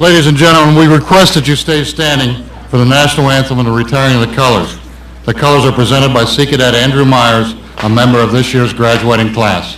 Ladies and gentlemen, we request that you stay standing for the national anthem and the retiring of the colors. The colors are presented by Sea Cadet Andrew Myers, a member of this year's graduating class.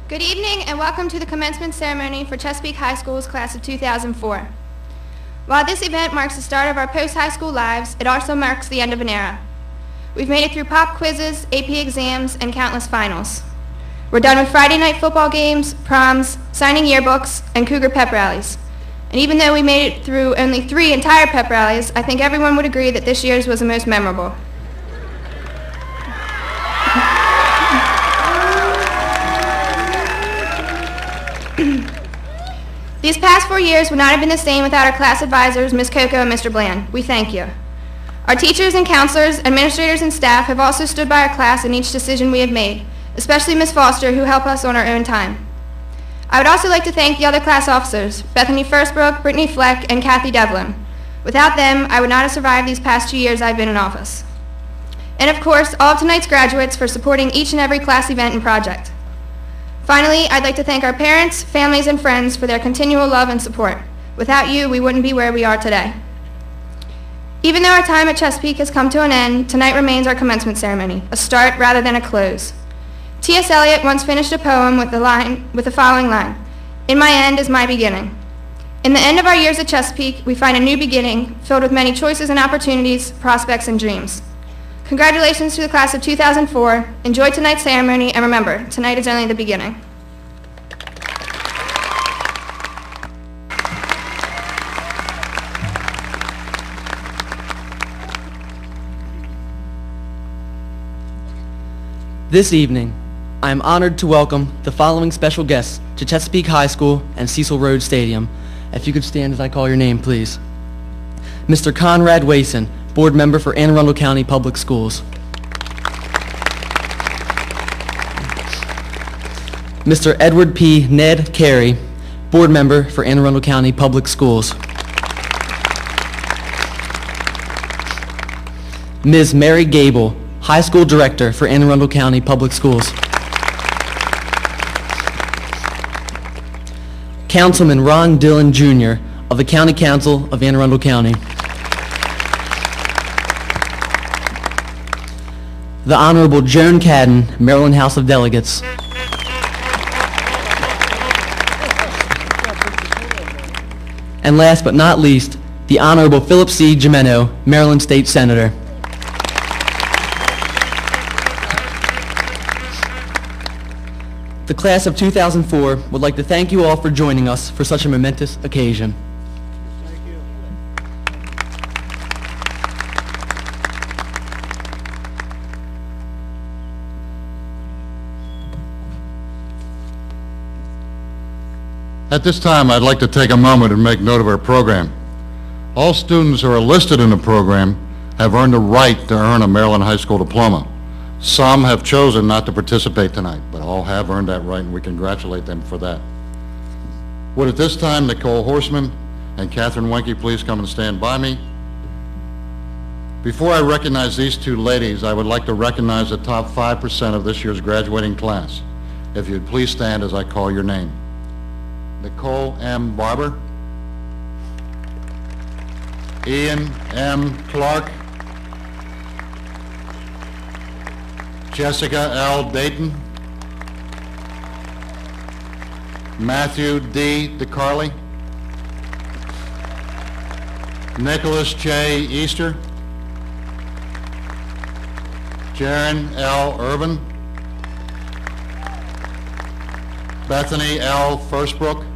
Good evening and welcome to the commencement ceremony for Chesapeake High School's class of 2004. While this event marks the start of our post-high school lives, it also marks the end of an era. We've made it through pop quizzes, AP exams, and countless finals. We're done with Friday night football games, proms, signing yearbooks, and Cougar pep rallies. And even though we made it through only 3 entire pep rallies, I think everyone would agree that this year's was the most memorable. These past 4 years would not have been the same without our class advisors, Ms. Coco and Mr. Bland. We thank you. Our teachers and counselors, administrators, and staff have also stood by our class in each decision we have made, especially Ms. Foster, who helped us on our own time. I would also like to thank the other class officers, Bethany Firstbrook, Brittany Fleck, and Kathy Devlin. Without them, I would not have survived these past 2 years I've been in office. And of course, all of tonight's graduates for supporting each and every class event and project. Finally, I'd like to thank our parents, families, and friends for their continual love and support. Without you, we wouldn't be where we are today. Even though our time at Chesapeake has come to an end, tonight remains our commencement ceremony, a start rather than a close. T.S. Eliot once finished a poem with the following line, "In my end is my beginning." In the end of our years at Chesapeake, we find a new beginning filled with many choices and opportunities, prospects, and dreams. Congratulations to the class of 2004. Enjoy tonight's ceremony, and remember, tonight is only the beginning. This evening, I am honored to welcome the following special guests to Chesapeake High School and Cecil Road Stadium. If you could stand as I call your name, please. Mr. Conrad Wason, Board Member for Anne Arundel County Public Schools. Mr. Edward P. Ned Carey, Board Member for Anne Arundel County Public Schools. Ms. Mary Gable, High School Director for Anne Arundel County Public Schools. Councilman Ron Dillon, Jr. of the County Council of Anne Arundel County. The Honorable Joan Cadden, Maryland House of Delegates. And last but not least, the Honorable Philip C. Gimeno, Maryland State Senator. The class of 2004 would like to thank you all for joining us for such a momentous occasion. At this time, I'd like to take a moment and make note of our program. All students who are listed in the program have earned the right to earn a Maryland high school diploma. Some have chosen not to participate tonight, but all have earned that right, and we congratulate them for that. Would at this time Nicole Horseman and Catherine Wenke please come and stand by me? Before I recognize these two ladies, I would like to recognize the top 5% of this year's graduating class. If you'd please stand as I call your name. Nicole M. Barber, Ian M. Clark, Jessica L. Dayton, Matthew D. DeCarly, Nicholas J. Easter, Jaron L. Irvin, Bethany L. Firstbrook,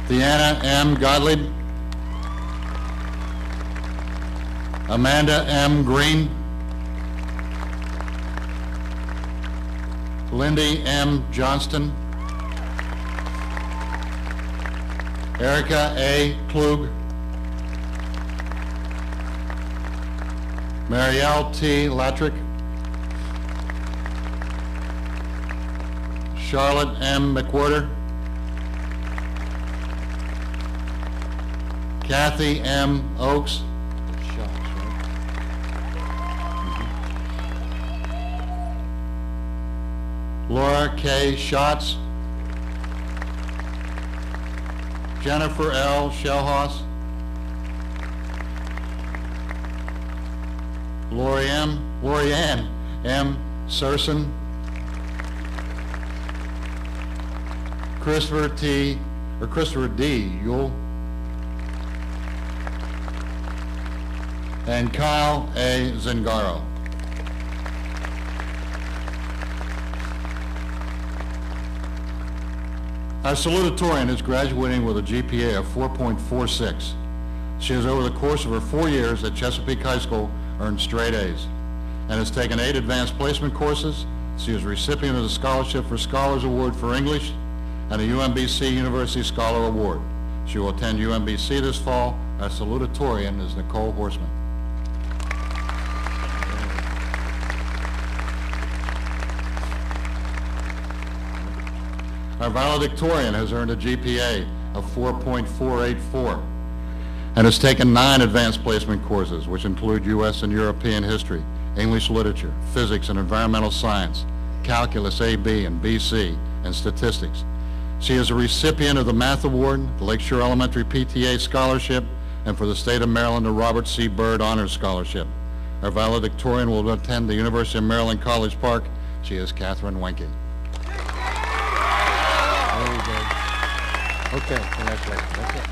Deanna M. Gottlieb, Amanda M. Green, Lindy M. Johnston, Erica A. Klug, Marielle T. Latrick, Charlotte M. McWhorter, Kathy M. Oakes, Laura K. Schatz, Jennifer L. Shellhouse, Lorianne M. Surson, Christopher D. Yule, and Kyle A. Zingaro. Our salutatorian is graduating with a GPA of 4.46. She has, over the course of her 4 years at Chesapeake High School, earned straight A's and has taken 8 advanced placement courses. She is recipient of the Scholarship for Scholars Award for English and a UMBC University Scholar Award. She will attend UMBC this fall. Our salutatorian is Nicole Horseman. Our valedictorian has earned a GPA of 4.484 and has taken 9 advanced placement courses, which include U.S. and European history, English literature, physics and environmental science, calculus A-B and B-C, and statistics. She is a recipient of the Math Award, the Lakeshore Elementary PTA Scholarship, and for the state of Maryland, the Robert C. Byrd Honors Scholarship. Our valedictorian will attend the University of Maryland College Park. She is Catherine Wenke. Okay, congratulations. That's it.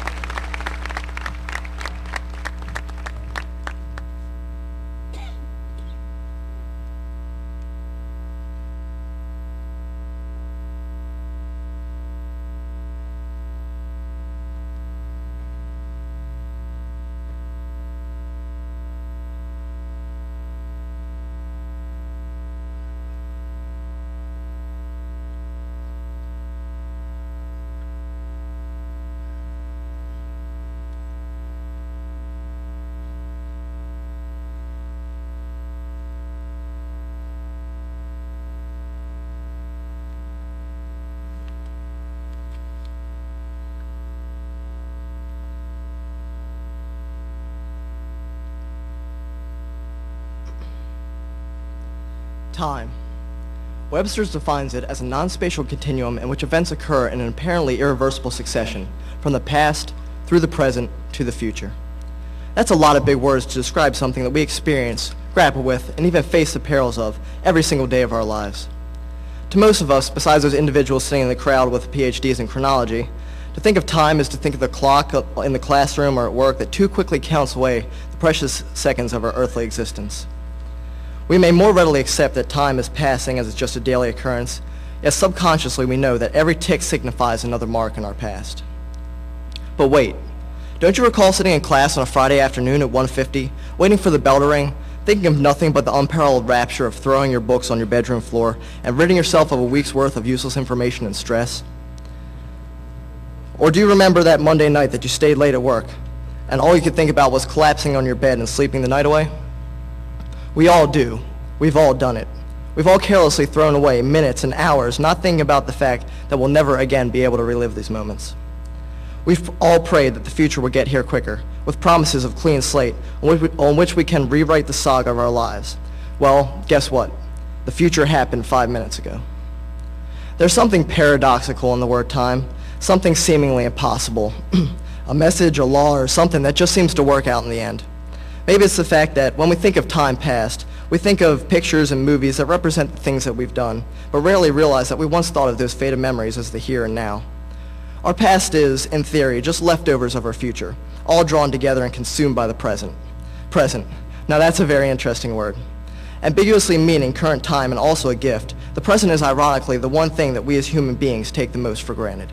Time. Webster's defines it as a non-spatial continuum in which events occur in an apparently irreversible succession, from the past, through the present, to the future. That's a lot of big words to describe something that we experience, grapple with, and even face the perils of every single day of our lives. To most of us, besides those individuals sitting in the crowd with PhDs in chronology, to think of time is to think of the clock in the classroom or at work that too quickly counts away the precious seconds of our earthly existence. We may more readily accept that time is passing as it's just a daily occurrence, yet subconsciously we know that every tick signifies another mark in our past. But wait, don't you recall sitting in class on a Friday afternoon at 1:50, waiting for the bell to ring, thinking of nothing but the unparalleled rapture of throwing your books on your bedroom floor and ridding yourself of a week's worth of useless information and stress? Or do you remember that Monday night that you stayed late at work, and all you could think about was collapsing on your bed and sleeping the night away? We all do. We've all done it. We've all carelessly thrown away minutes and hours not thinking about the fact that we'll never again be able to relive these moments. We've all prayed that the future would get here quicker, with promises of clean slate on which we can rewrite the saga of our lives. Well, guess what? The future happened 5 minutes ago. There's something paradoxical in the word time, something seemingly impossible, a message, a law, or something that just seems to work out in the end. Maybe it's the fact that when we think of time past, we think of pictures and movies that represent the things that we've done, but rarely realize that we once thought of those faded memories as the here and now. Our past is, in theory, just leftovers of our future, all drawn together and consumed by the present. Present. Now that's a very interesting word. Ambiguously meaning current time and also a gift, the present is ironically the one thing that we as human beings take the most for granted.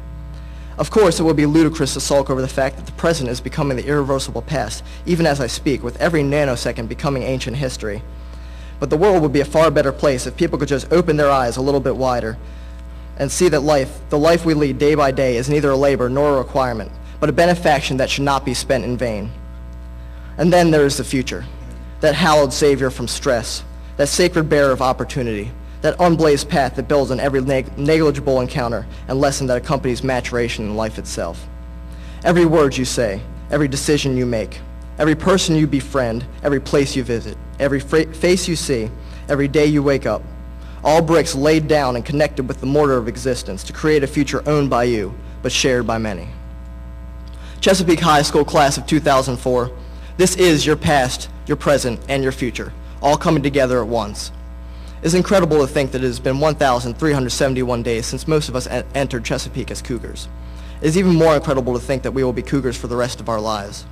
Of course, it would be ludicrous to sulk over the fact that the present is becoming the irreversible past, even as I speak, with every nanosecond becoming ancient history. But the world would be a far better place if people could just open their eyes a little bit wider and see that the life we lead day by day is neither a labor nor a requirement, but a benefaction that should not be spent in vain. And then there is the future, that hallowed savior from stress, that sacred bearer of opportunity, that unblazed path that builds on every negligible encounter and lesson that accompanies maturation in life itself. Every word you say, every decision you make, every person you befriend, every place you visit, every face you see, every day you wake up, all bricks laid down and connected with the mortar of existence to create a future owned by you, but shared by many. Chesapeake High School class of 2004, this is your past, your present, and your future, all coming together at once. It's incredible to think that it has been 1,371 days since most of us entered Chesapeake as Cougars. It is even more incredible to think that we will be Cougars for the rest of our lives.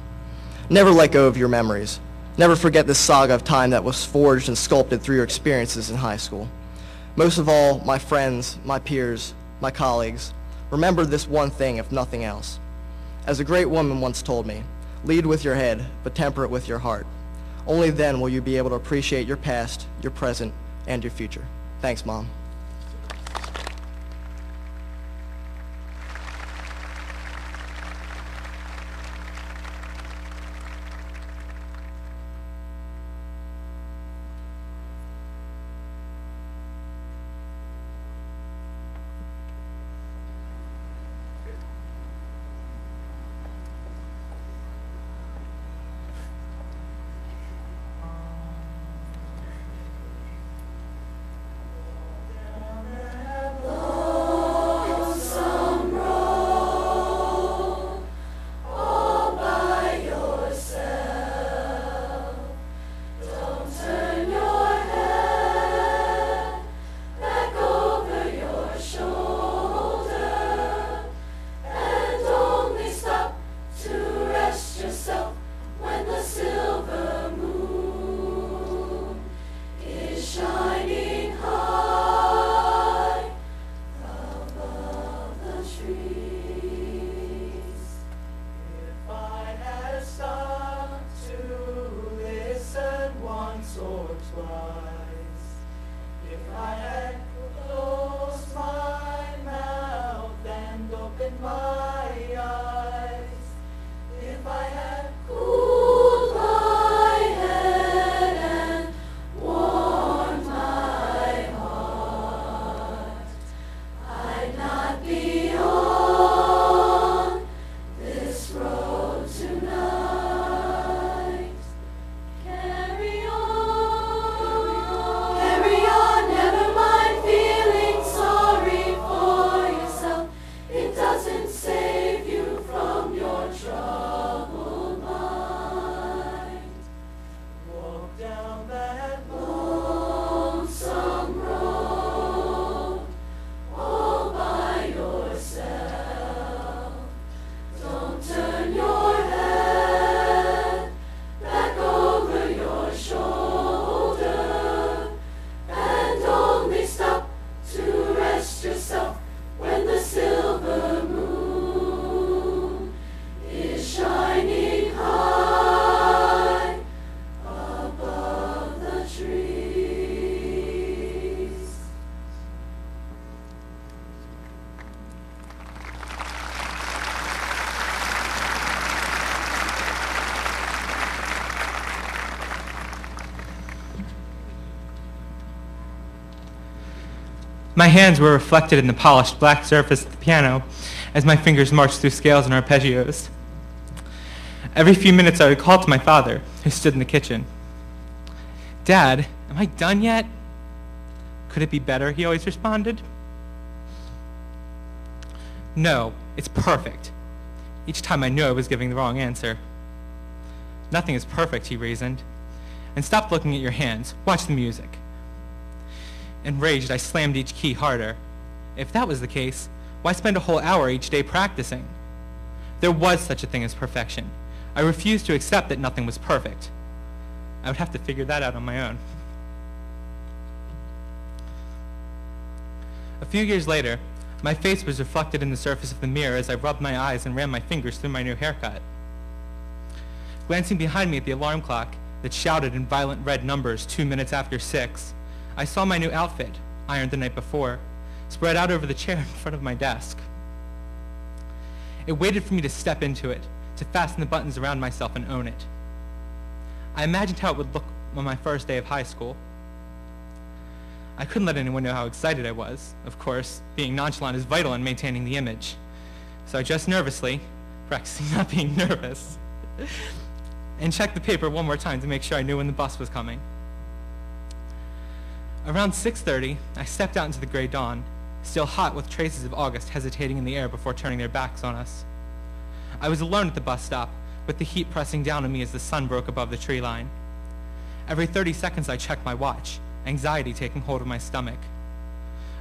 Never let go of your memories. Never forget this saga of time that was forged and sculpted through your experiences in high school. Most of all, my friends, my peers, my colleagues, remember this one thing if nothing else. As a great woman once told me, lead with your head, but temper it with your heart. Only then will you be able to appreciate your past, your present, and your future. Thanks, Mom. My hands were reflected in the polished black surface of the piano as my fingers marched through scales and arpeggios. Every few minutes I would call to my father, who stood in the kitchen. "Dad, am I done yet?" "Could it be better?" he always responded. "No, it's perfect." Each time I knew I was giving the wrong answer. "Nothing is perfect," he reasoned. "And stop looking at your hands. Watch the music." Enraged, I slammed each key harder. If that was the case, why spend a whole hour each day practicing? There was such a thing as perfection. I refused to accept that nothing was perfect. I would have to figure that out on my own. A few years later, my face was reflected in the surface of the mirror as I rubbed my eyes and ran my fingers through my new haircut. Glancing behind me at the alarm clock that shouted in violent red numbers 2 minutes after 6, I saw my new outfit, ironed the night before, spread out over the chair in front of my desk. It waited for me to step into it, to fasten the buttons around myself and own it. I imagined how it would look on my first day of high school. I couldn't let anyone know how excited I was. Of course, being nonchalant is vital in maintaining the image. So I dressed nervously, practicing not being nervous, and checked the paper one more time to make sure I knew when the bus was coming. Around 6:30, I stepped out into the gray dawn, still hot with traces of August hesitating in the air before turning their backs on us. I was alone at the bus stop, with the heat pressing down on me as the sun broke above the tree line. Every 30 seconds I checked my watch, anxiety taking hold of my stomach.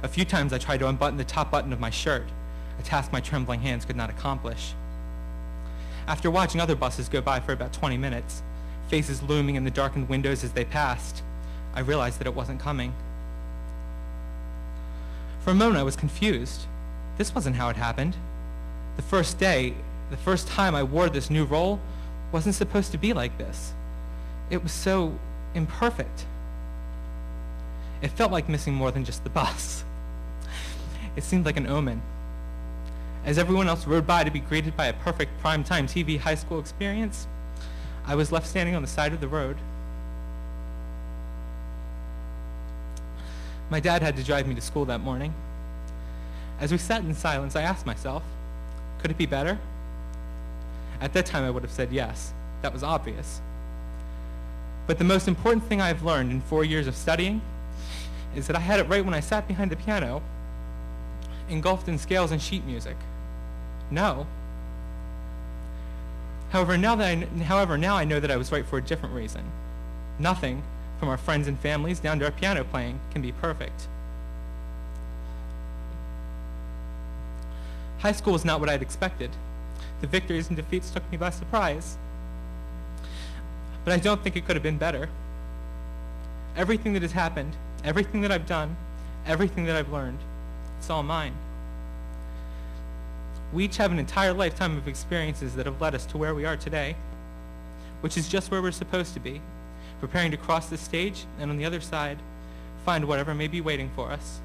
A few times I tried to unbutton the top button of my shirt, a task my trembling hands could not accomplish. After watching other buses go by for about 20 minutes, faces looming in the darkened windows as they passed, I realized that it wasn't coming. For a moment I was confused. This wasn't how it happened. The first time I wore this new role wasn't supposed to be like this. It was so imperfect. It felt like missing more than just the bus. It seemed like an omen. As everyone else rode by to be greeted by a perfect primetime TV high school experience, I was left standing on the side of the road. My dad had to drive me to school that morning. As we sat in silence, I asked myself, could it be better? At that time, I would have said yes. That was obvious. But the most important thing I've learned in 4 years of studying is that I had it right when I sat behind the piano, engulfed in scales and sheet music. No. However, now I know that I was right for a different reason. Nothing, from our friends and families down to our piano playing, can be perfect. High school was not what I'd expected. The victories and defeats took me by surprise. But I don't think it could have been better. Everything that has happened, everything that I've done, everything that I've learned, it's all mine. We each have an entire lifetime of experiences that have led us to where we are today, which is just where we're supposed to be, preparing to cross the stage and on the other side, find whatever may be waiting for us.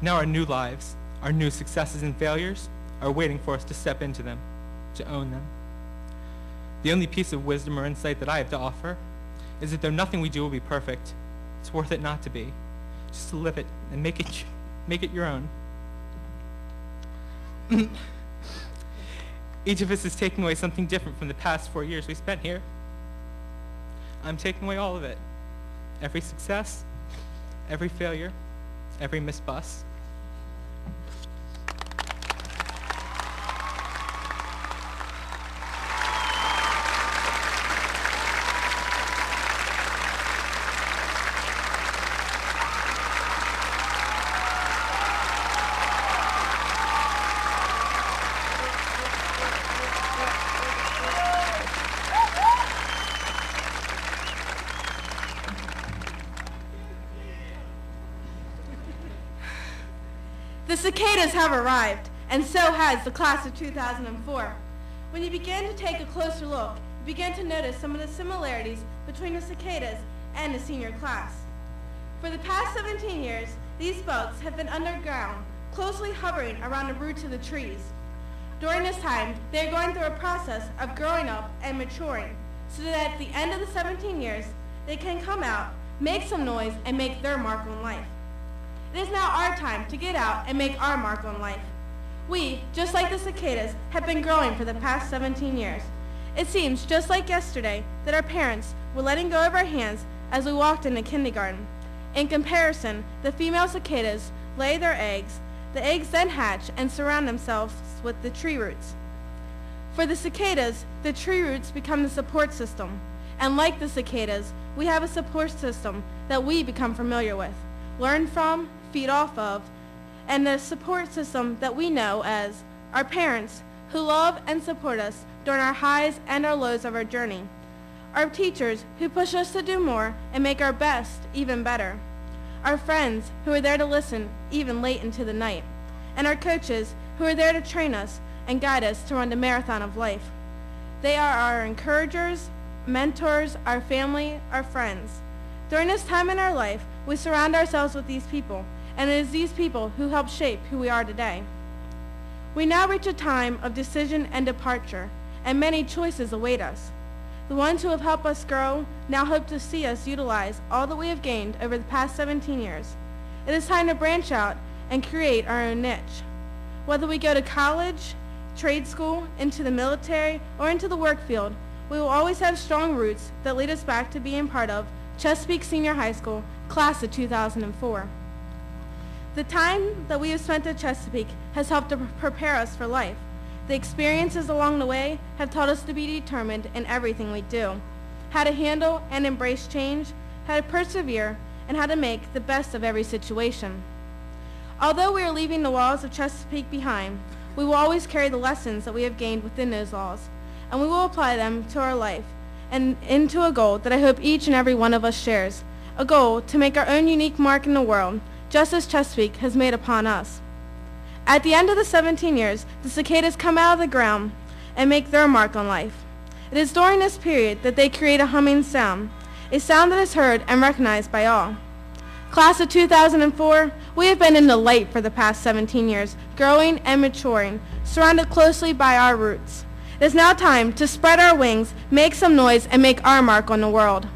Now our new lives, our new successes and failures are waiting for us to step into them, to own them. The only piece of wisdom or insight that I have to offer is that though nothing we do will be perfect, it's worth it not to be. Just to live it and make it your own. Each of us is taking away something different from the past 4 years we spent here. I'm taking away all of it. Every success, every failure, every missed bus. The cicadas have arrived, and so has the class of 2004. When you begin to take a closer look, you begin to notice some of the similarities between the cicadas and the senior class. For the past 17 years, these bugs have been underground, closely hovering around the roots of the trees. During this time, they are going through a process of growing up and maturing, so that at the end of the 17 years, they can come out make some noise, and make their mark on life. It is now our time to get out and make our mark on life. We, just like the cicadas, have been growing for the past 17 years. It seems just like yesterday that our parents were letting go of our hands as we walked into kindergarten. In comparison, the female cicadas lay their eggs. The eggs then hatch and surround themselves with the tree roots. For the cicadas, the tree roots become the support system. And like the cicadas, we have a support system that we become familiar with, learn from, feed off of, and the support system that we know as our parents, who love and support us during our highs and our lows of our journey. Our teachers, who push us to do more and make our best even better. Our friends, who are there to listen even late into the night. And our coaches, who are there to train us and guide us to run the marathon of life. They are our encouragers, mentors, our family, our friends. During this time in our life, we surround ourselves with these people, and it is these people who help shape who we are today. We now reach a time of decision and departure, and many choices await us. The ones who have helped us grow now hope to see us utilize all that we have gained over the past 17 years. It is time to branch out and create our own niche. Whether we go to college, trade school, into the military, or into the work field, we will always have strong roots that lead us back to being part of Chesapeake Senior High School, class of 2004. The time that we have spent at Chesapeake has helped to prepare us for life. The experiences along the way have taught us to be determined in everything we do, how to handle and embrace change, how to persevere, and how to make the best of every situation. Although we are leaving the walls of Chesapeake behind, we will always carry the lessons that we have gained within those walls, and we will apply them to our life and into a goal that I hope each and every one of us shares, a goal to make our own unique mark in the world, just as Chesapeake has made upon us. At the end of the 17 years, the cicadas come out of the ground and make their mark on life. It is during this period that they create a humming sound, a sound that is heard and recognized by all. Class of 2004, we have been in the light for the past 17 years, growing and maturing, surrounded closely by our roots. It is now time to spread our wings, make some noise, and make our mark on the world.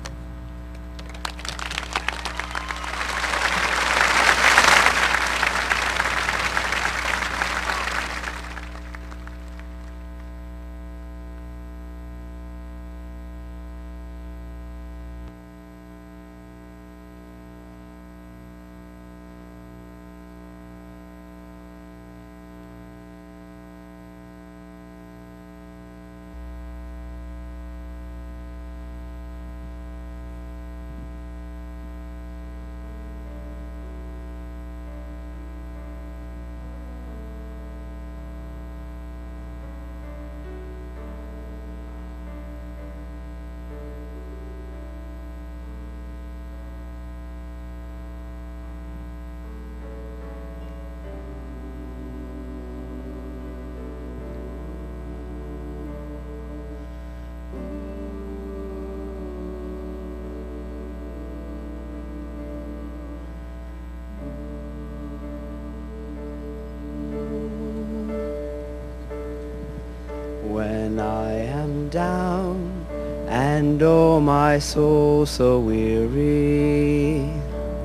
When I am down and oh my soul so weary,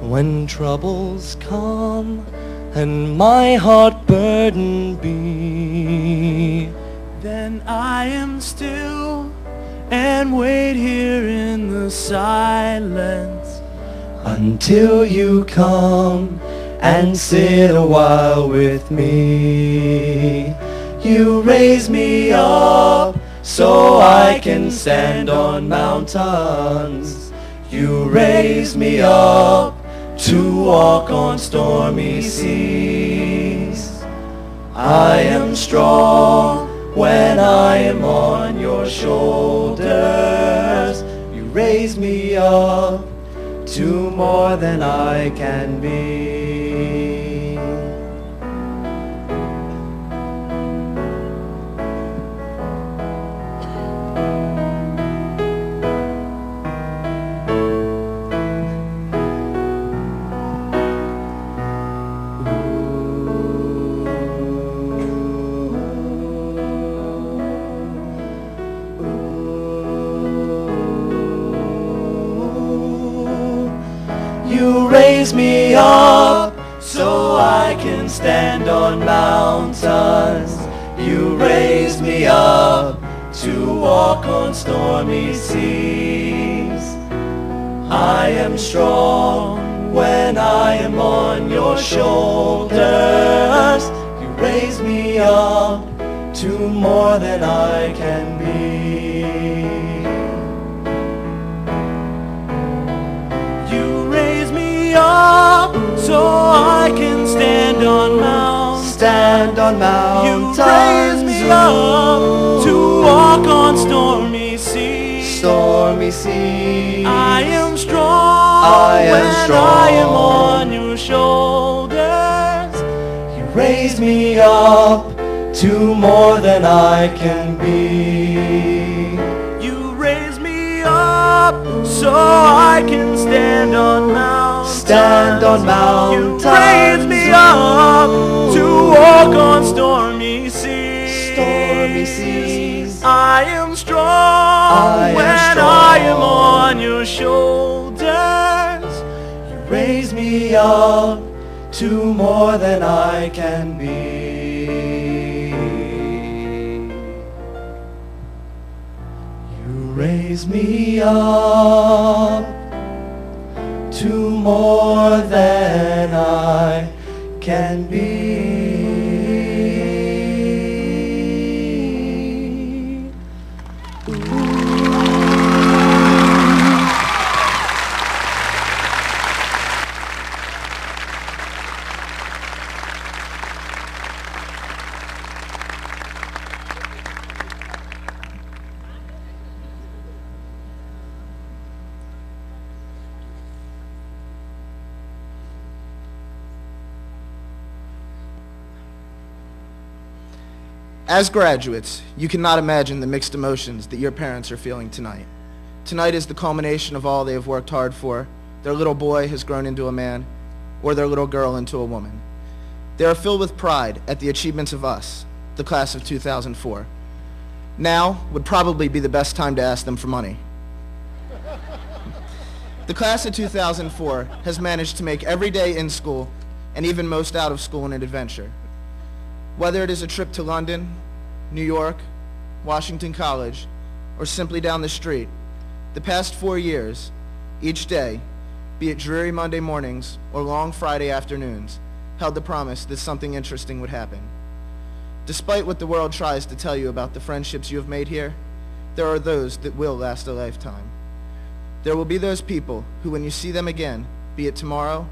when troubles come and my heart burdened be, then I am still and wait here in the silence until you come and sit a while with me. You raise me up so I can stand on mountains. You raise me up to walk on stormy seas. I am strong when I am on your shoulders. You raise me up to more than I can be. raise me up so I can stand on mountains. You raise me up to walk on stormy seas. I am strong when I am on your shoulders. You raise me up to more than I can be. You raise me up so I can stand on mountains. Stand on mountains. You raise me up to walk on stormy seas. Stormy seas. I am strong when I am on your shoulders. You raise me up to more than I can be. You raise me up so I can stand on mountains. Stand on mountains. You raise me up to walk on stormy seas. Stormy seas. I am strong when I am on your shoulders. You raise me up to more than I can be. You raise me up to more than I can be. As graduates, you cannot imagine the mixed emotions that your parents are feeling tonight. Tonight is the culmination of all they have worked hard for. Their little boy has grown into a man, or their little girl into a woman. They are filled with pride at the achievements of us, the class of 2004. Now would probably be the best time to ask them for money. The class of 2004 has managed to make every day in school, and even most out of school, an adventure. Whether it is a trip to London, New York, Washington College, or simply down the street, the past 4 years, each day, be it dreary Monday mornings or long Friday afternoons, held the promise that something interesting would happen. Despite what the world tries to tell you about the friendships you have made here, there are those that will last a lifetime. There will be those people who, when you see them again, be it tomorrow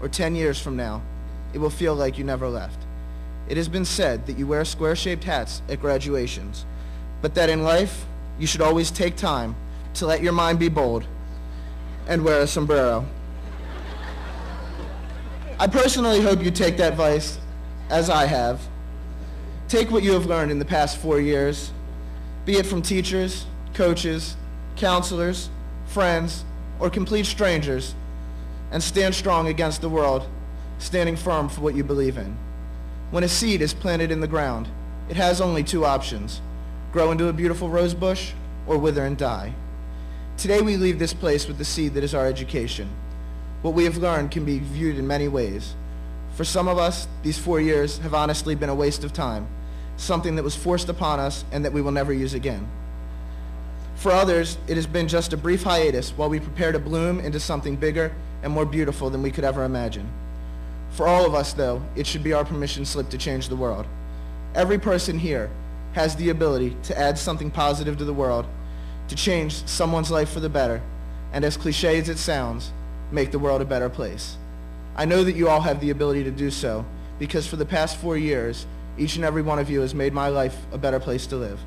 or 10 years from now, it will feel like you never left. It has been said that you wear square-shaped hats at graduations, but that in life, you should always take time to let your mind be bold and wear a sombrero. I personally hope you take that advice, as I have. Take what you have learned in the past 4 years, be it from teachers, coaches, counselors, friends, or complete strangers, and stand strong against the world, standing firm for what you believe in. When a seed is planted in the ground, it has only two options: grow into a beautiful rose bush or wither and die. Today we leave this place with the seed that is our education. What we have learned can be viewed in many ways. For some of us, these 4 years have honestly been a waste of time, something that was forced upon us and that we will never use again. For others, it has been just a brief hiatus while we prepare to bloom into something bigger and more beautiful than we could ever imagine. For all of us, though, it should be our permission slip to change the world. Every person here has the ability to add something positive to the world, to change someone's life for the better, and as cliche as it sounds, make the world a better place. I know that you all have the ability to do so, because for the past 4 years, each and every one of you has made my life a better place to live.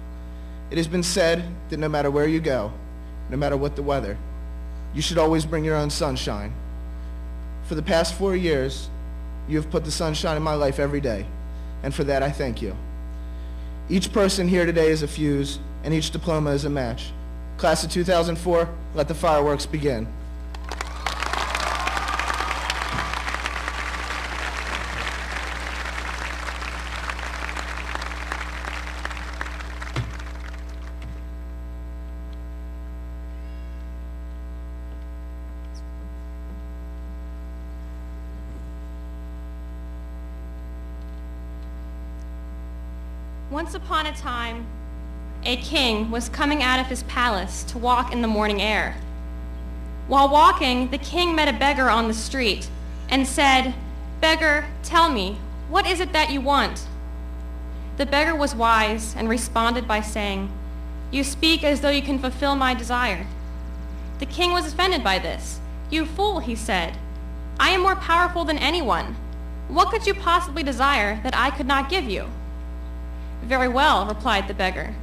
It has been said that no matter where you go, no matter what the weather, you should always bring your own sunshine. For the past 4 years, you have put the sunshine in my life every day, and for that I thank you. Each person here today is a fuse, and each diploma is a match. Class of 2004, let the fireworks begin. Once upon a time, a king was coming out of his palace to walk in the morning air. While walking, the king met a beggar on the street and said, "Beggar, tell me, what is it that you want?" The beggar was wise and responded by saying, "You speak as though you can fulfill my desire." The king was offended by this. "You fool," he said, "I am more powerful than anyone. What could you possibly desire that I could not give you?" "Very well," replied the beggar.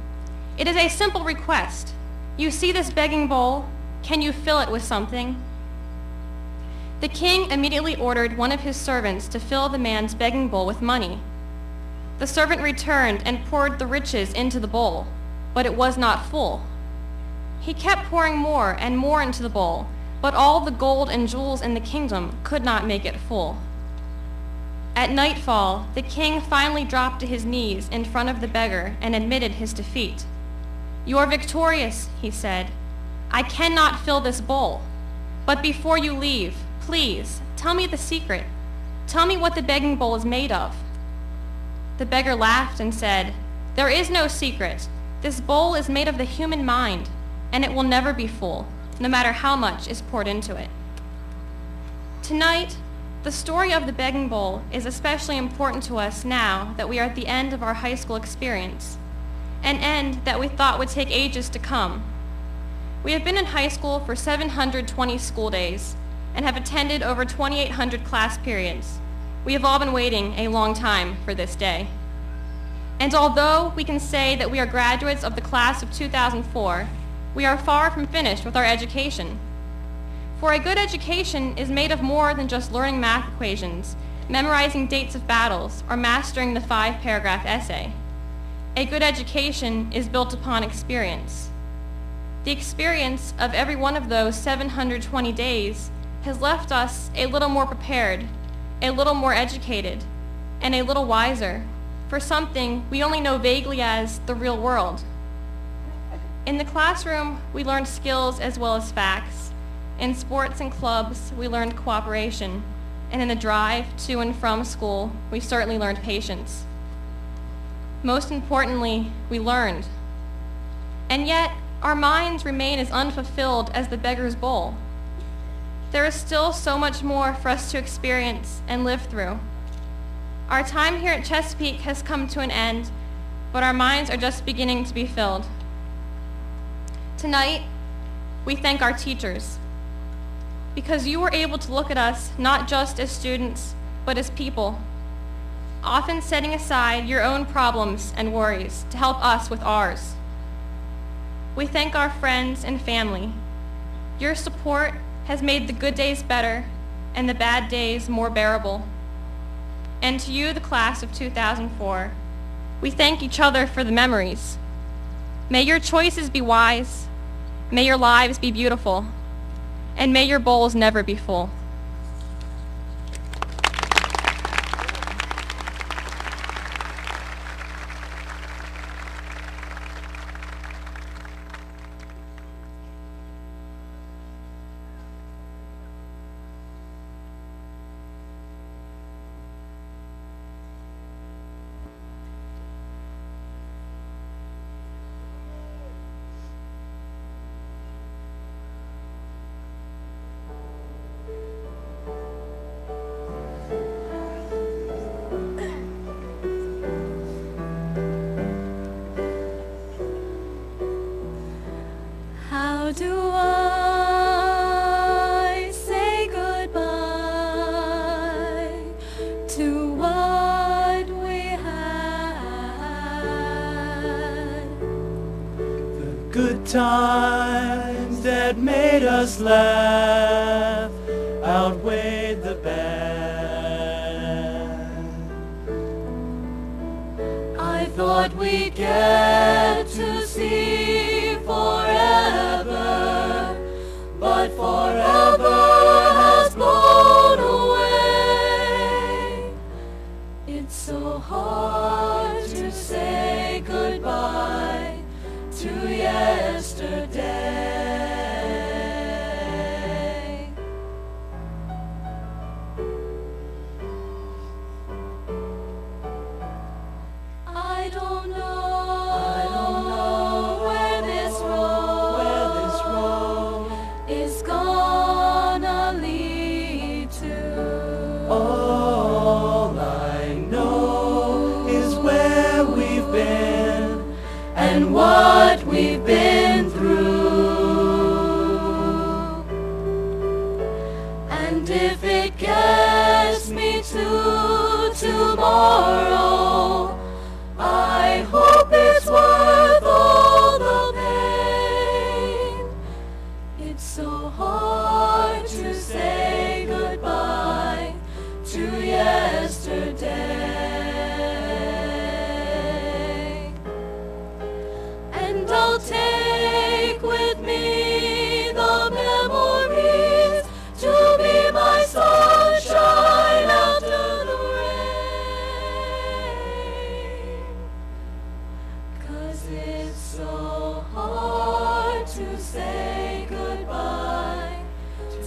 "It is a simple request. You see this begging bowl? Can you fill it with something?" The king immediately ordered one of his servants to fill the man's begging bowl with money. The servant returned and poured the riches into the bowl, but it was not full. He kept pouring more and more into the bowl, but all the gold and jewels in the kingdom could not make it full. At nightfall, the king finally dropped to his knees in front of the beggar and admitted his defeat. "You are victorious," he said. "I cannot fill this bowl. But before you leave, please, tell me the secret. Tell me what the begging bowl is made of." The beggar laughed and said, "There is no secret. This bowl is made of the human mind, and it will never be full, no matter how much is poured into it." Tonight, the story of the begging bowl is especially important to us now that we are at the end of our high school experience, an end that we thought would take ages to come. We have been in high school for 720 school days and have attended over 2,800 class periods. We have all been waiting a long time for this day. And although we can say that we are graduates of the class of 2004, we are far from finished with our education. For a good education is made of more than just learning math equations, memorizing dates of battles, or mastering the 5-paragraph essay. A good education is built upon experience. The experience of every one of those 720 days has left us a little more prepared, a little more educated, and a little wiser for something we only know vaguely as the real world. In the classroom, we learned skills as well as facts. In sports and clubs, we learned cooperation. And in the drive to and from school, we certainly learned patience. Most importantly, we learned. And yet, our minds remain as unfulfilled as the beggar's bowl. There is still so much more for us to experience and live through. Our time here at Chesapeake has come to an end, but our minds are just beginning to be filled. Tonight, we thank our teachers, because you were able to look at us not just as students, but as people, often setting aside your own problems and worries to help us with ours. We thank our friends and family. Your support has made the good days better and the bad days more bearable. And to you, the class of 2004, we thank each other for the memories. May your choices be wise, may your lives be beautiful, and may your bowls never be full. How do I say goodbye to what we had? The good times that made us laugh outweighed the bad. I thought we'd get to see forever, but forever has blown away. It's so hard to say goodbye to yesterday. I don't know will take with me the memories to be my sunshine after the rain. 'Cause it's so hard to say goodbye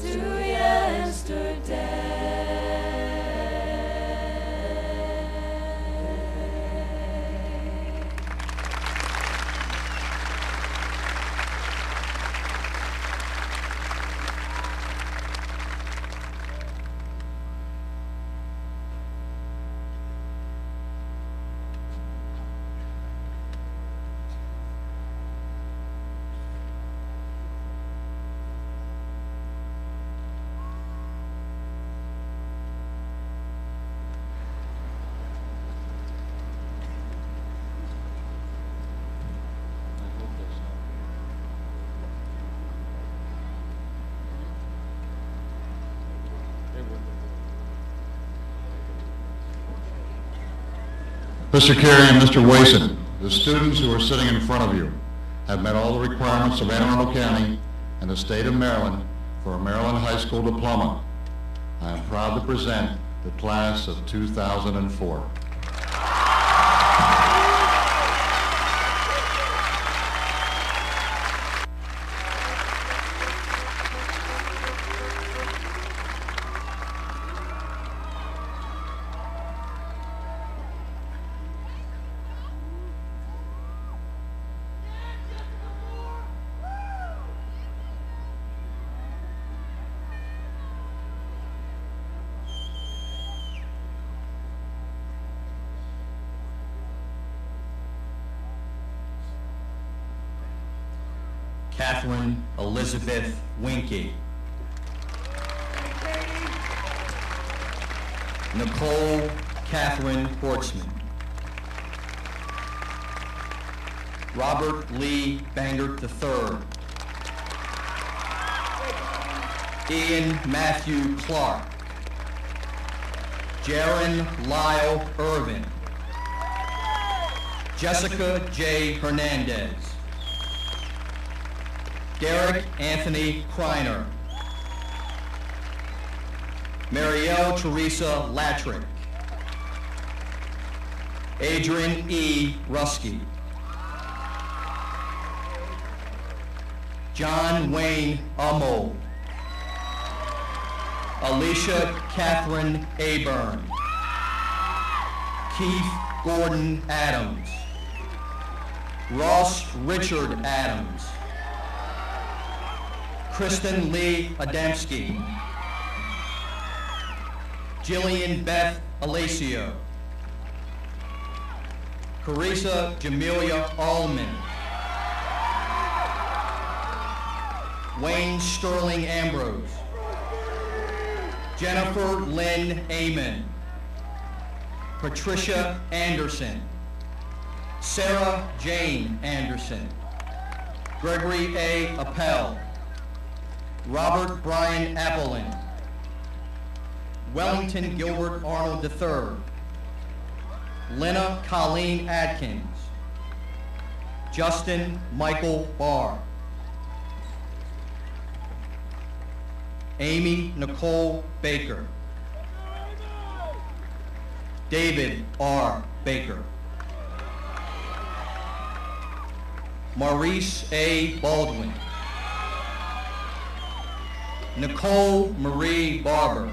to yesterday. Mr. Carey and Mr. Wason, the students who are sitting in front of you have met all the requirements of Anne Arundel County and the state of Maryland for a Maryland high school diploma. I am proud to present the class of 2004. Catherine Elizabeth Winky. Nicole Catherine Hortzman. Robert Lee Bangert III. Ian Matthew Clark. Jaron Lyle Irvin. Jessica J. Hernandez. Derek Anthony Kreiner. Marielle Teresa Latrick. Adrian E. Rusky. John Wayne Umold. Alicia Catherine Aburn. Keith Gordon Adams. Ross Richard Adams. Kristen Lee Adamski. Jillian Beth Alacio. Carissa Jamelia Allman. Wayne Sterling Ambrose. Jennifer Lynn Amon. Patricia Anderson. Sarah Jane Anderson. Gregory A. Appel. Robert Brian Appelin. Wellington Gilbert Arnold III. Lena Colleen Atkins. Justin Michael Barr. Amy Nicole Baker. David R. Baker. Maurice A. Baldwin. Nicole Marie Barber.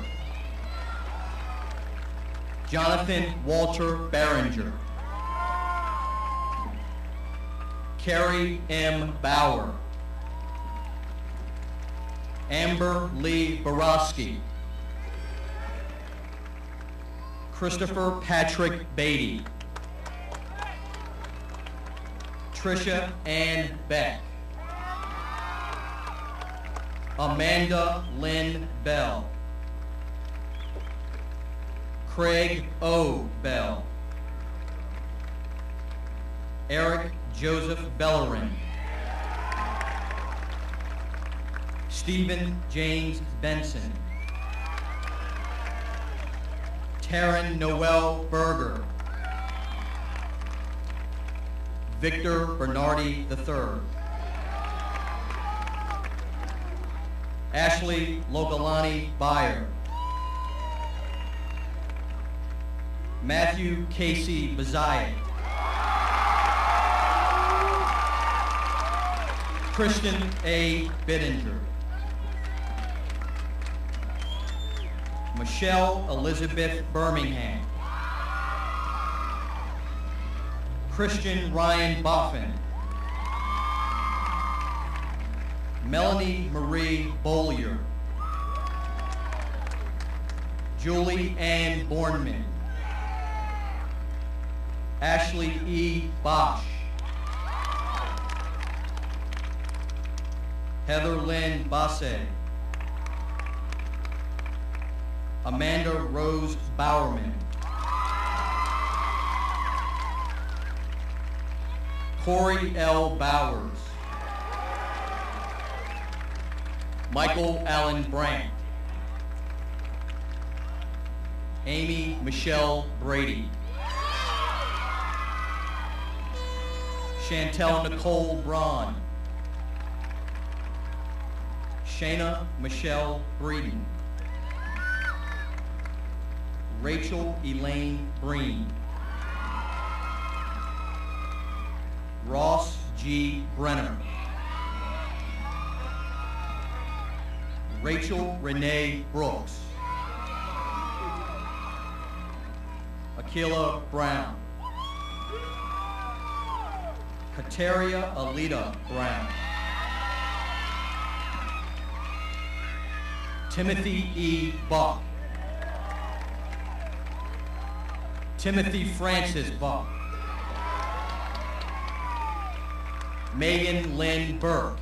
Jonathan Walter Barringer. Carrie M. Bauer. Amber Lee Borowski. Christopher Patrick Beatty. Tricia Ann Beck. Amanda Lynn Bell. Craig O. Bell. Eric Joseph Bellerin. Stephen James Benson. Taryn Noel Berger. Victor Bernardi III. Ashley Logalani Byer. Matthew Casey Bazaye. Kristen A. Bittinger. Michelle Elizabeth Birmingham. Christian Ryan Boffin. Melanie Marie Bollier. Julie Ann Bornman. Ashley E. Bosch. Heather Lynn Basse. Amanda Rose Bowerman. Corey L. Bowers. Michael Allen Brandt. Amy Michelle Brady. Chantel Nicole Braun. Shayna Michelle Breeden. Rachel Elaine Breen. Ross G. Brenner. Rachel Renee Brooks. Akila Brown. Kateria Alita Brown. Timothy E. Buck. Timothy Francis Buck. Megan Lynn Burke.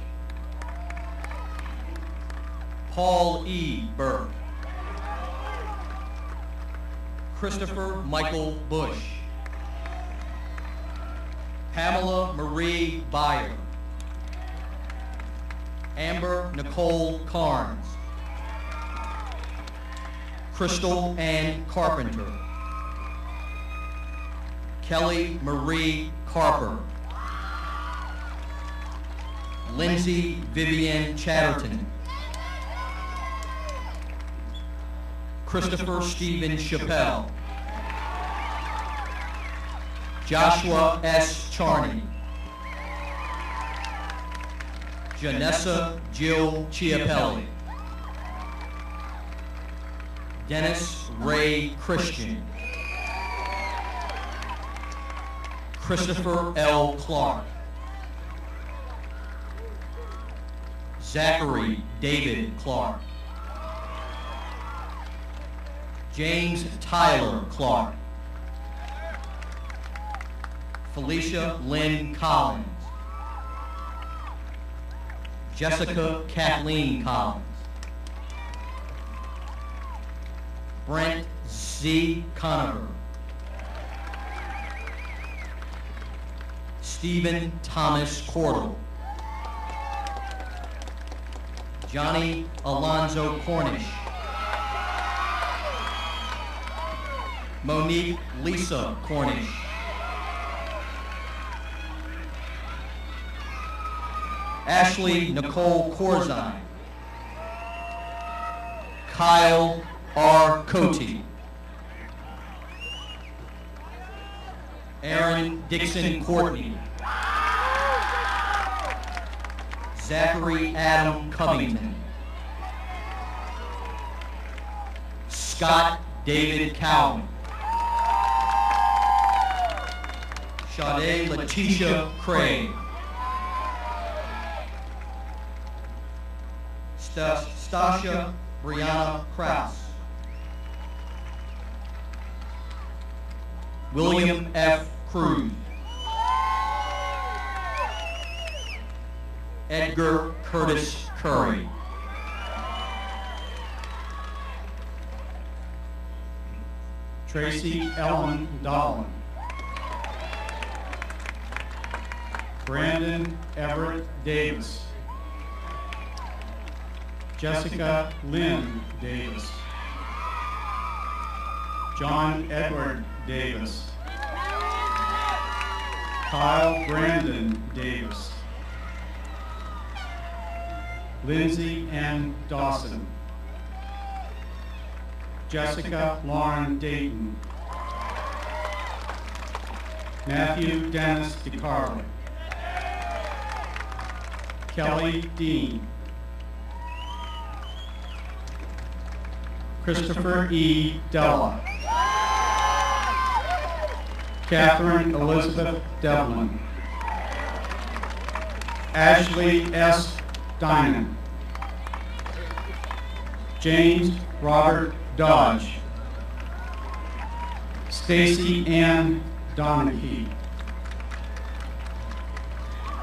Paul E. Burke. Christopher Michael Bush. Pamela Marie Byer. Amber Nicole Carnes. Crystal Ann Carpenter. Kelly Marie Carper. Lindsay Vivian Chatterton. Christopher Stephen Chappelle. Joshua S. Charney. Janessa Jill Chiapelli. Dennis Ray Christian. Christopher L. Clark. Zachary David Clark. James Tyler Clark. Felicia Lynn Collins. Jessica Kathleen Collins. Brent Z. Conover. Stephen Thomas Cordell. Johnny Alonzo Cornish. Monique Lisa Cornish. Ashley Nicole Corzine. Kyle R. Cote. Aaron Dixon Courtney. Zachary Adam Covington. Scott David Cowan. Sade Letitia Craig. Stasha Brianna Krause. William F. Cruz. Edgar Curtis Curry. Tracy Ellen Dolan. Brandon Everett Davis. Jessica Lynn Davis. John Edward Davis. Kyle Brandon Davis. Lindsay N. Dawson. Jessica Lauren Dayton. Matthew Dennis DeCarlo. Kelly Dean. Christopher E. Della. Catherine Elizabeth Devlin. Ashley S. Dinan. James Robert Dodge. Stacy Ann Donahue.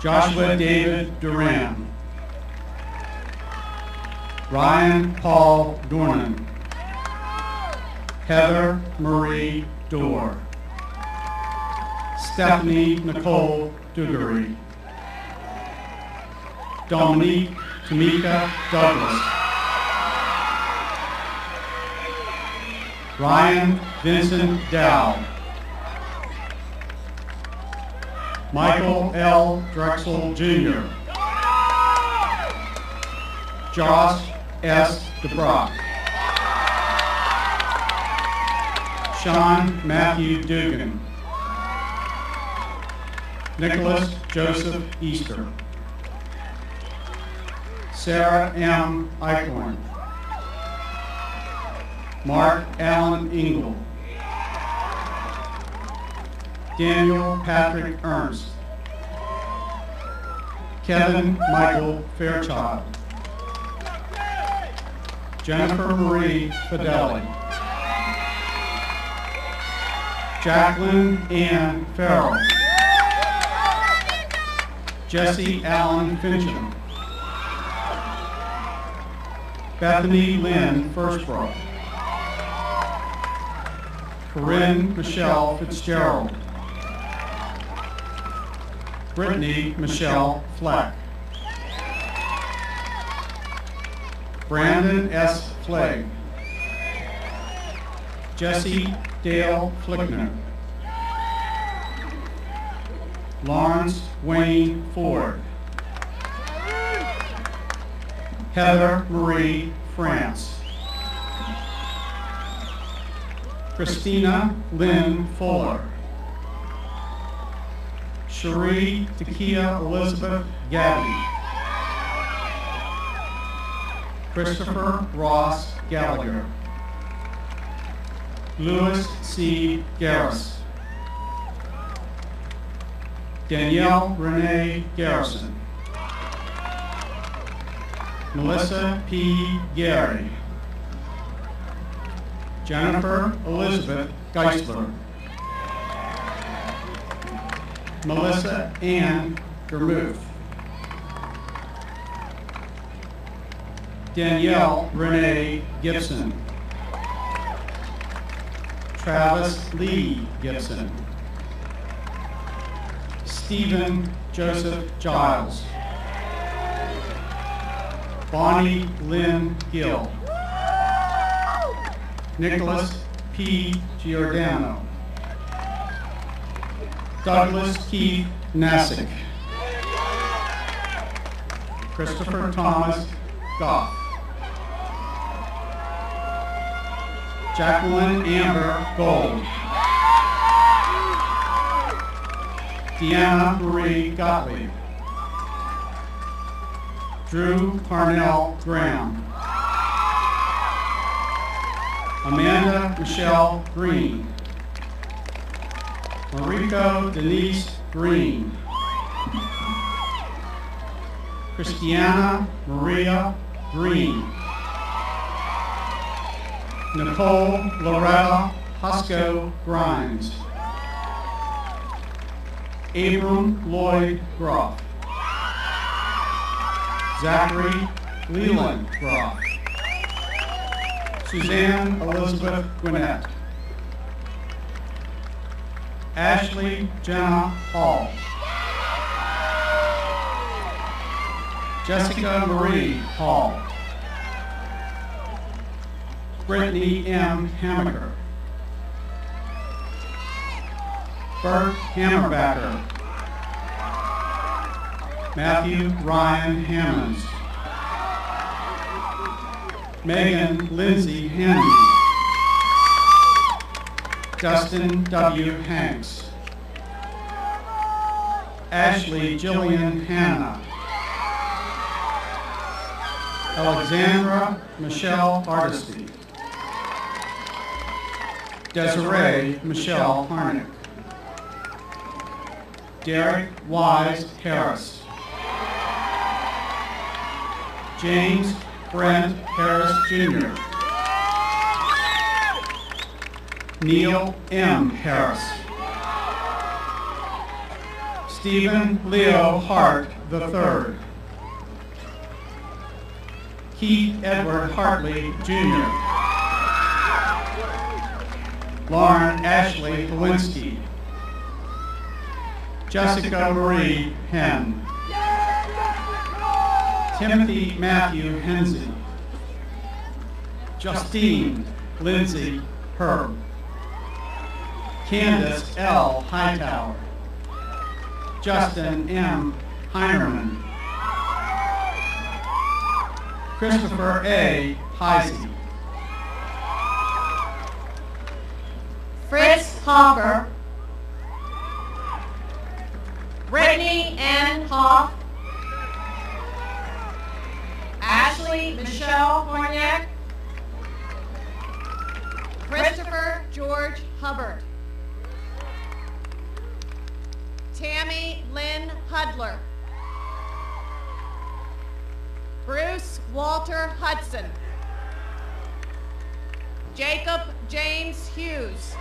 Joshua David Duran. Ryan Paul Dornan. Heather Marie Dorr. Stephanie Nicole Dugarry. Dominique Tamika Douglas. Ryan Vincent Dow. Michael L. Drexel Jr. Josh S. DeBrock. Sean Matthew Dugan. Nicholas Joseph Easter. Sarah M. Eichhorn. Mark Allen Ingle. Daniel Patrick Ernst. Kevin Michael Fairchild. Jennifer Marie Fideli. Jacqueline Ann Farrell. Jesse Allen Fincham. Bethany Lynn Firstbrook. Corinne Michelle Fitzgerald. Brittany Michelle Fleck. Brandon S. Flagg. Jesse Dale Flickner. Lawrence Wayne Ford. Heather Marie France. Christina Lynn Fuller. Cherie Takia Elizabeth Gabby. Christopher Ross Gallagher. Louis C. Garris. Danielle Renee Garrison. Melissa P. Gary. Jennifer Elizabeth Geisler. Melissa Ann Germuth. Danielle Renee Gibson. Travis Lee Gibson. Stephen Joseph Giles. Bonnie Lynn Gill. Nicholas P. Giordano. Douglas Keith Nassick. Christopher Thomas Goff. Jacqueline Amber Gold. Deanna Marie Gottlieb. Drew Parnell Graham. Amanda Michelle Green. Mariko Denise Green. Christiana Maria Green. Nicole Loretta Husco Grimes. Abram Lloyd Groff. Zachary Leland Groff. Suzanne Elizabeth Gwinnett. Ashley Jenna Hall. Jessica Marie Hall. Brittany M. Hammaker. Bert Hammerbacker. Matthew Ryan Hammonds. Megan Lindsay Handy. Justin W. Hanks. Ashley Jillian Hanna. Alexandra Michelle Hardesty. Desiree Michelle Harnick. Derek Wise Harris. James Brent Harris Jr. Neil M. Harris. Stephen Leo Hart III. Keith Edward Hartley Jr. Lauren Ashley Lewinsky. Jessica Marie Henn. Timothy Matthew Hensey. Justine Lindsay Herb. Candace L. Hightower. Justin M. Heinerman. Christopher A. Heisey. Fritz Hopper. Brittany N. Hoff. Ashley Michelle Horniak. Christopher George Hubbard. Tammy Lynn Hudler. Bruce Walter Hudson. Jacob James Hughes.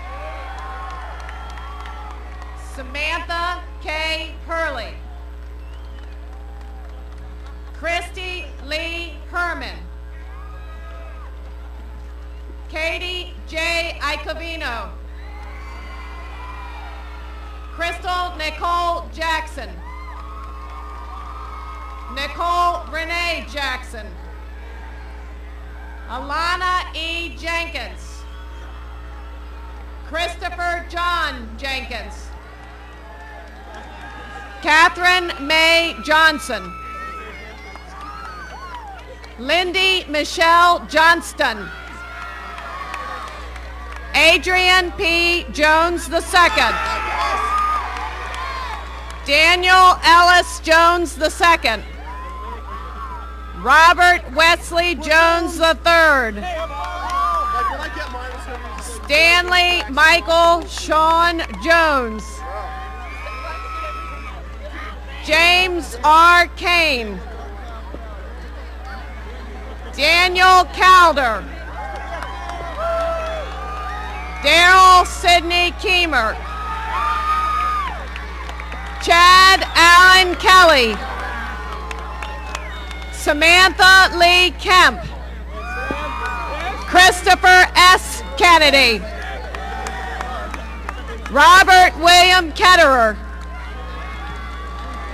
Samantha K. Hurley. Christy Lee Herman. Katie J. Icovino. Crystal Nicole Jackson. Nicole Renee Jackson. Alana E. Jenkins. Christopher John Jenkins. Catherine May Johnson. Lindy Michelle Johnston. Adrian P. Jones II. Daniel Ellis Jones II. Robert Wesley Jones III. Stanley Michael Sean Jones. James R. Kane. Daniel Calder. Daryl Sidney Keemer. Chad Allen Kelly. Samantha Lee Kemp. Christopher S. Kennedy. Robert William Ketterer.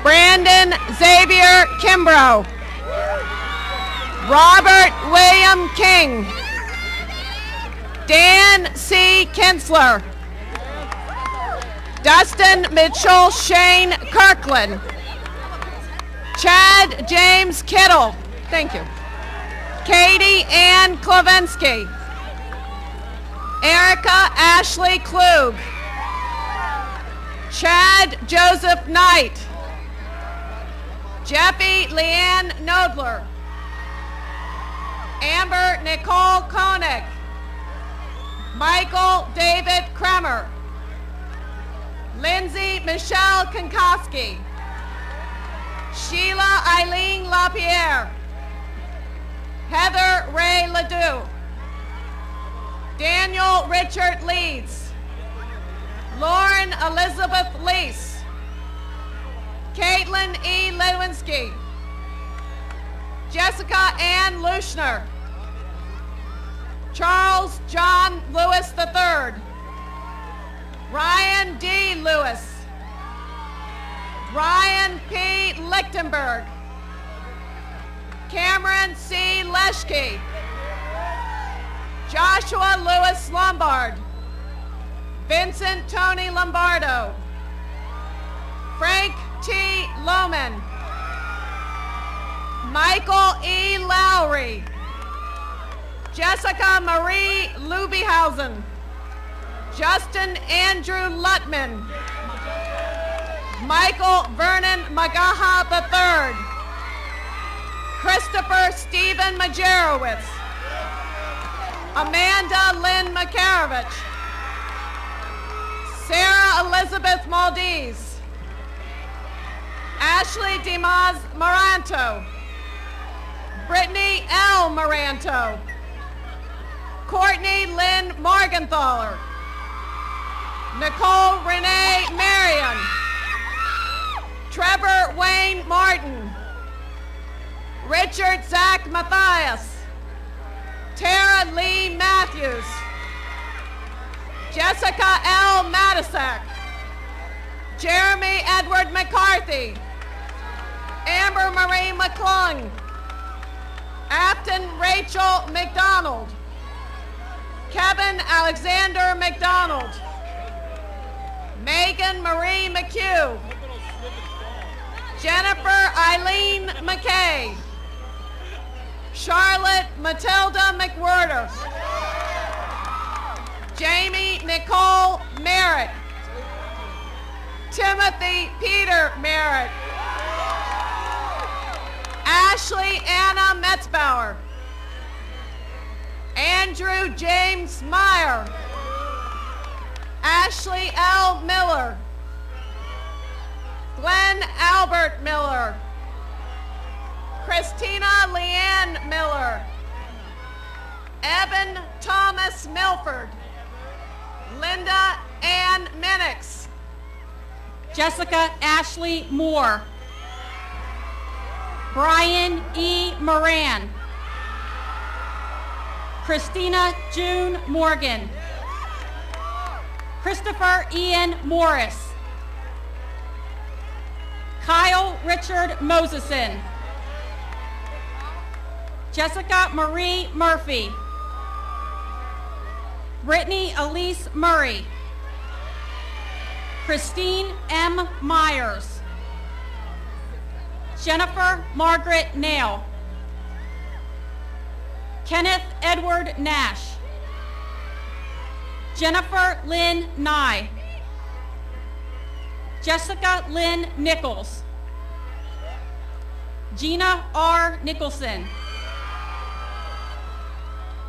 Brandon Xavier Kimbrough. Robert William King. Dan C. Kinsler. Dustin Mitchell Shane Kirkland. Chad James Kittle. Thank you. Katie Ann Klavinsky. Erica Ashley Klug. Chad Joseph Knight. Jeffy Leanne Nodler. Amber Nicole Koenig. Michael David Kremer. Lindsay Michelle Konkowski. Sheila Eileen LaPierre. Heather Ray Ledoux. Daniel Richard Leeds. Lauren Elizabeth Lease. Caitlin E. Lewinsky. Jessica Ann Luschner. Charles John Lewis III. Ryan D. Lewis. Ryan P. Lichtenberg. Cameron C. Leschke. Joshua Lewis Lombard. Vincent Tony Lombardo. Frank T. Lohman. Michael E. Lowry. Jessica Marie Lubihausen. Justin Andrew Lutman. Michael Vernon Magaha III. Christopher Stephen Majerowitz. Amanda Lynn Makarovich. Sarah Elizabeth Maldiz. Ashley Dimas Maranto. Brittany L. Maranto. Courtney Lynn Morgenthaler. Nicole Renee Marion. Trevor Wayne Martin. Richard Zach Matthias. Tara Lee Matthews. Jessica L. Matisak. Jeremy Edward McCarthy. Amber Marie McClung. Afton Rachel McDonald. Kevin Alexander McDonald. Megan Marie McHugh. Jennifer Eileen McKay. Charlotte Matilda McWhirter. Jamie Nicole Merritt. Timothy Peter Merritt. Ashley Anna Metzbauer. Andrew James Meyer. Ashley L. Miller. Glenn Albert Miller. Christina Leanne Miller. Evan Thomas Milford. Linda Ann Minix. Jessica Ashley Moore. Brian E. Moran. Christina June Morgan. Christopher Ian Morris. Kyle Richard Moseson. Jessica Marie Murphy. Brittany Elise Murray. Christine M. Myers. Jennifer Margaret Nail. Kenneth Edward Nash. Jennifer Lynn Nye. Jessica Lynn Nichols. Gina R. Nicholson.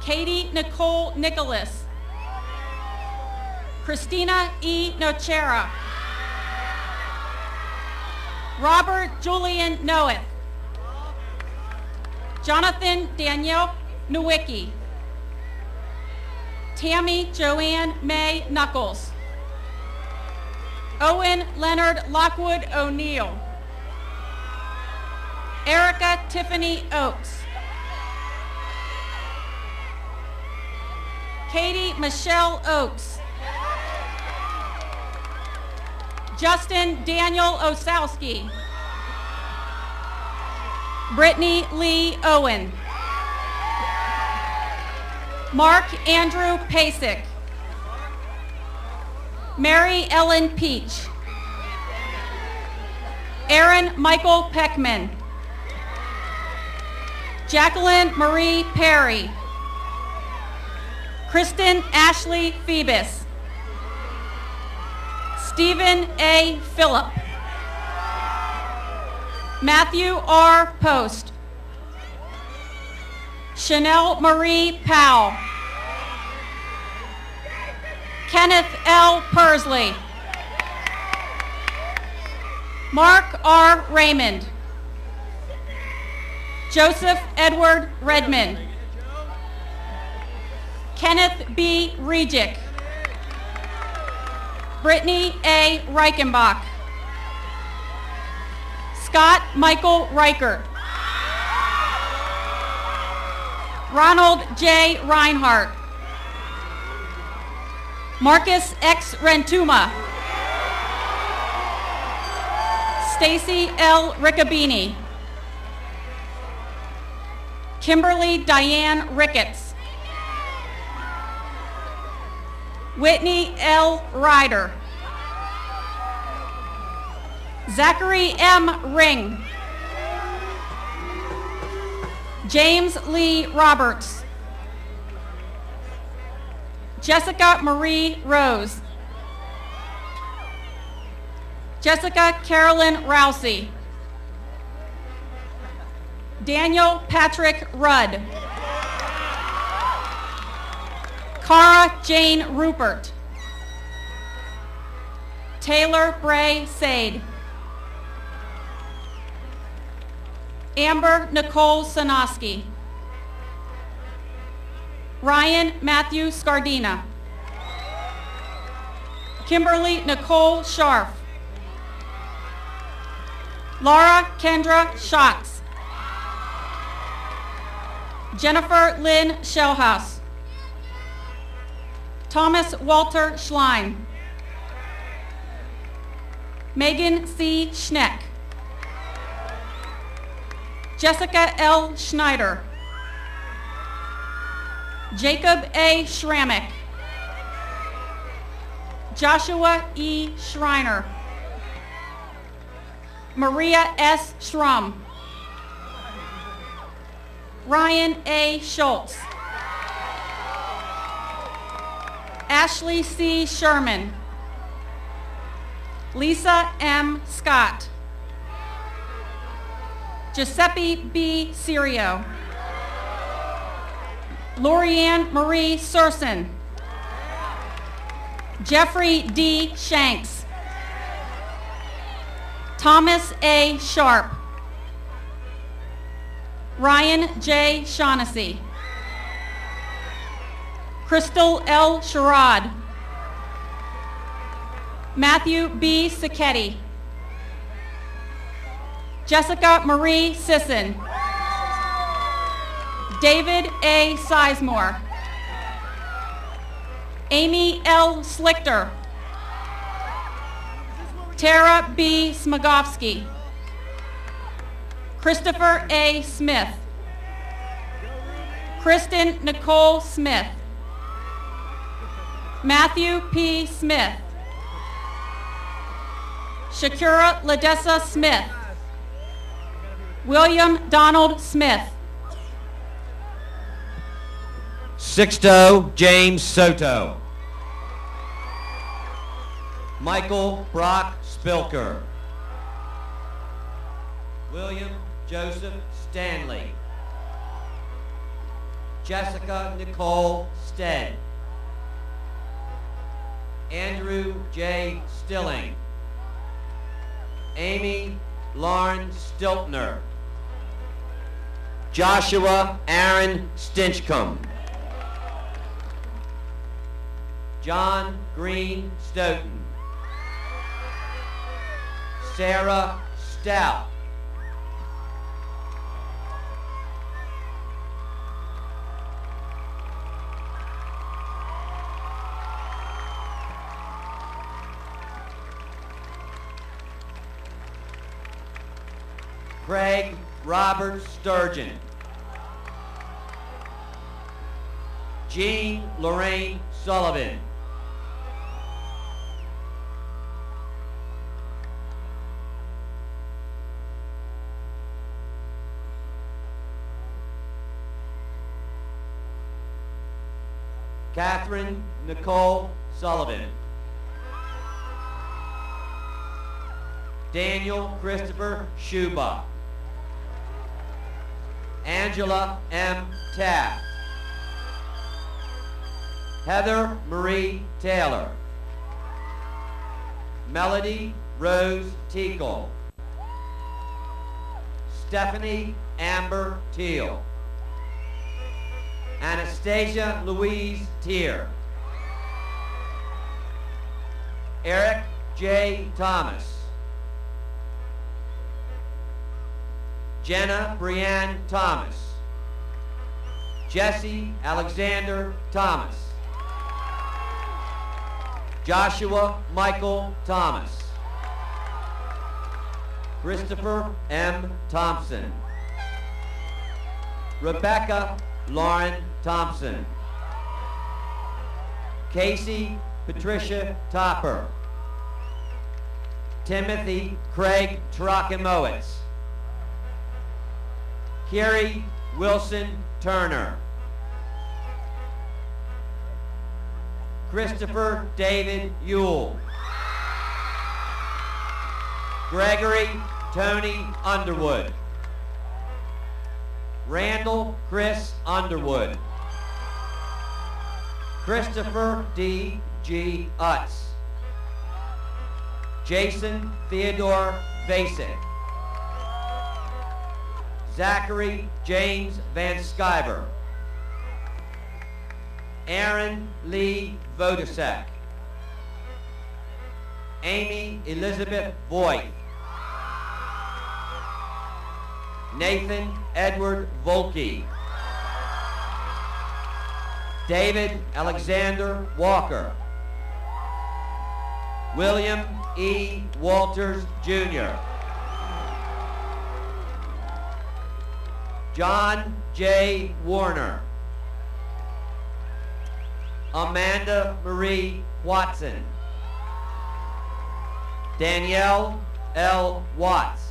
Katie Nicole Nicholas. Christina E. Nocera. Robert Julian Noeth. Jonathan Danielle Nowicki. Tammy Joanne May Knuckles. Owen Leonard Lockwood O'Neill. Erica Tiffany Oakes. Katie Michelle Oakes. Justin Daniel Osowski. Brittany Lee Owen. Mark Andrew Pasick. Mary Ellen Peach. Aaron Michael Peckman. Jacqueline Marie Perry. Kristen Ashley Phoebus. Stephen A. Phillip. Matthew R. Post. Chanel Marie Powell. Kenneth L. Persley. Mark R. Raymond. Joseph Edward Redmond. Kenneth B. Regic. Brittany A. Reichenbach. Scott Michael Reichert. Ronald J. Reinhardt. Marcus X. Rentuma. Stacy L. Riccabini. Kimberly Diane Ricketts. Whitney L. Ryder. Zachary M. Ring. James Lee Roberts. Jessica Marie Rose. Jessica Carolyn Rousey. Daniel Patrick Rudd. Cara Jane Rupert. Taylor Bray Sade. Amber Nicole Sanoski. Ryan Matthew Scardina. Kimberly Nicole Scharf. Laura Kendra Schatz. Jennifer Lynn Shellhouse. Thomas Walter Schlein. Megan C. Schneck. Jessica L. Schneider. Jacob A. Schrammick. Joshua E. Schreiner. Maria S. Schrum. Ryan A. Schultz. Ashley C. Sherman. Lisa M. Scott. Giuseppe B. Sirio. Lorianne Marie Surson. Jeffrey D. Shanks. Thomas A. Sharp. Ryan J. Shaughnessy. Crystal L. Sherrod. Matthew B. Sacchetti. Jessica Marie Sisson. David A. Sizemore. Amy L. Slichter. Tara B. Smagovsky. Christopher A. Smith. Kristen Nicole Smith. Matthew P. Smith. Shakira Ladessa Smith. William Donald Smith. Sixto James Soto. Michael Brock Spilker. William Joseph Stanley. Jessica Nicole Stead. Andrew J. Stilling. Amy Lauren Stiltner. Joshua Aaron Stinchcomb. John Green Stoughton. Sarah Stout. Craig Robert Sturgeon. Jean Lorraine Sullivan. Catherine Nicole Sullivan. Daniel Christopher Schuba. Angela M. Taft. Heather Marie Taylor. Melody Rose Teagle. Stephanie Amber Teal. Anastasia Louise Tier. Eric J. Thomas. Jenna Brianne Thomas. Jesse Alexander Thomas. Joshua Michael Thomas. Christopher M. Thompson. Rebecca Lauren Thompson. Casey Patricia Topper. Timothy Craig Tarakimowitz. Carrie Wilson Turner. Christopher David Ewell. Gregory Tony Underwood. Randall Chris Underwood. Christopher D. G. Utz. Jason Theodore Vasek. Zachary James Van Sciver. Aaron Lee Vodasek. Amy Elizabeth Voigt. Nathan Edward Volke. David Alexander Walker. William E. Walters, Jr. John J. Warner. Amanda Marie Watson. Danielle L. Watts.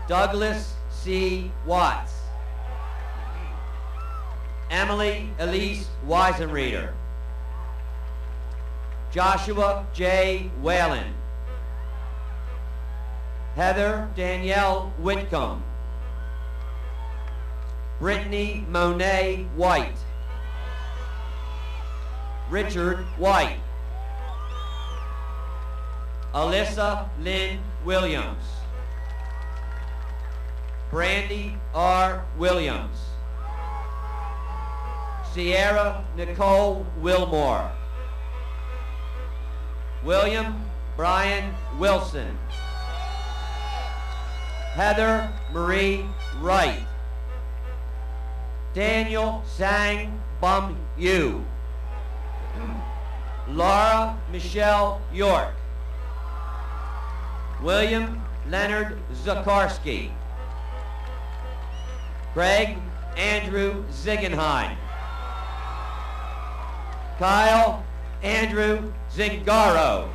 Douglas C. Watts. Emily Elise Weisenreeder. Joshua J. Whalen. Heather Danielle Whitcomb. Brittany Monet White. Richard White. Alyssa Lynn Williams. Brandy R. Williams. Sierra Nicole Wilmore. William Brian Wilson. Heather Marie Wright. Daniel Sang Bum Yu. Laura Michelle York. William Leonard Zakarski. Craig Andrew Ziegenheim. Kyle Andrew Zingaro.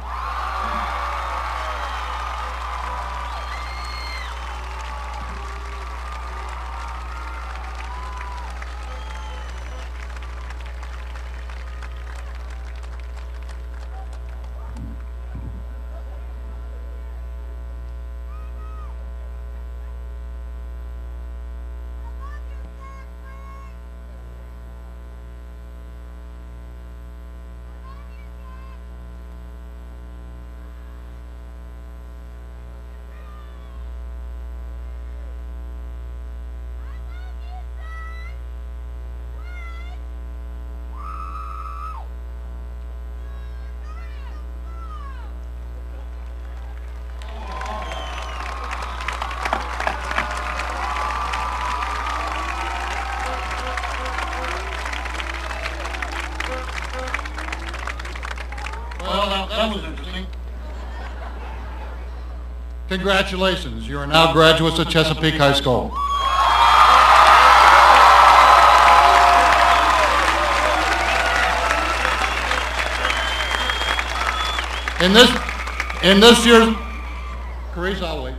That was interesting. Congratulations, you are now graduates of Chesapeake High School. In this year's, Carice, I'll wait.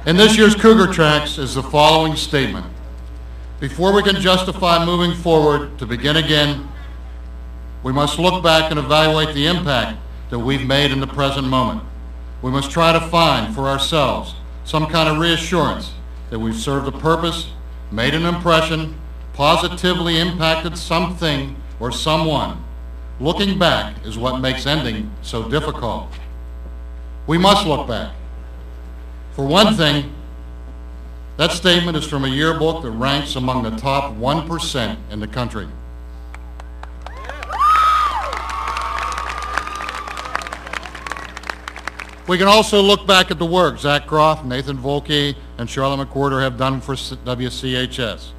In this year's Cougar Tracks is the following statement. Before we can justify moving forward to begin again, we must look back and evaluate the impact that we've made in the present moment. We must try to find for ourselves some kind of reassurance that we've served a purpose, made an impression, positively impacted something or someone. Looking back is what makes ending so difficult. We must look back. For one thing, that statement is from a yearbook that ranks among the top 1% in the country. We can also look back at the work Zach Groff, Nathan Volke, and Charlotte McWhorter have done for WCHS.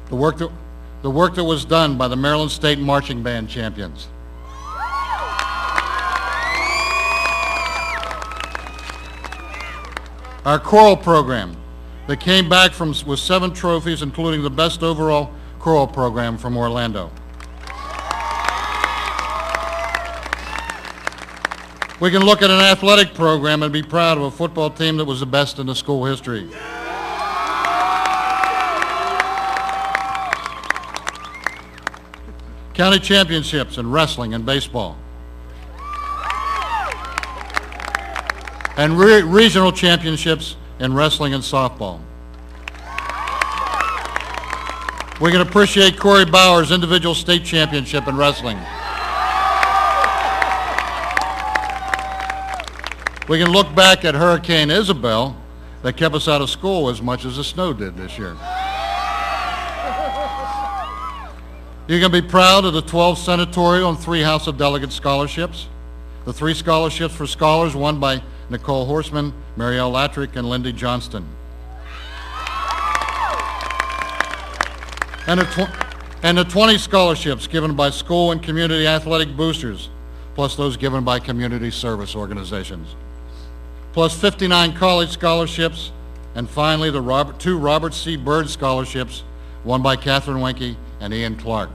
The work that was done by the Maryland State Marching Band champions. Our choral program that came back with 7 trophies, including the best overall choral program from Orlando. We can look at an athletic program and be proud of a football team that was the best in the school history. County championships in wrestling and baseball. And regional championships in wrestling and softball. We can appreciate Corey Bauer's individual state championship in wrestling. We can look back at Hurricane Isabel that kept us out of school as much as the snow did this year. You can be proud of the 12 senatorial and 3 House of Delegates scholarships, the 3 scholarships for scholars won by Nicole Horseman, Marielle Latrick, and Lindy Johnston. And the 20 scholarships given by school and community athletic boosters, plus those given by community service organizations. Plus 59 college scholarships, and finally the 2 Robert C. Byrd scholarships won by Catherine Wenke and Ian Clark.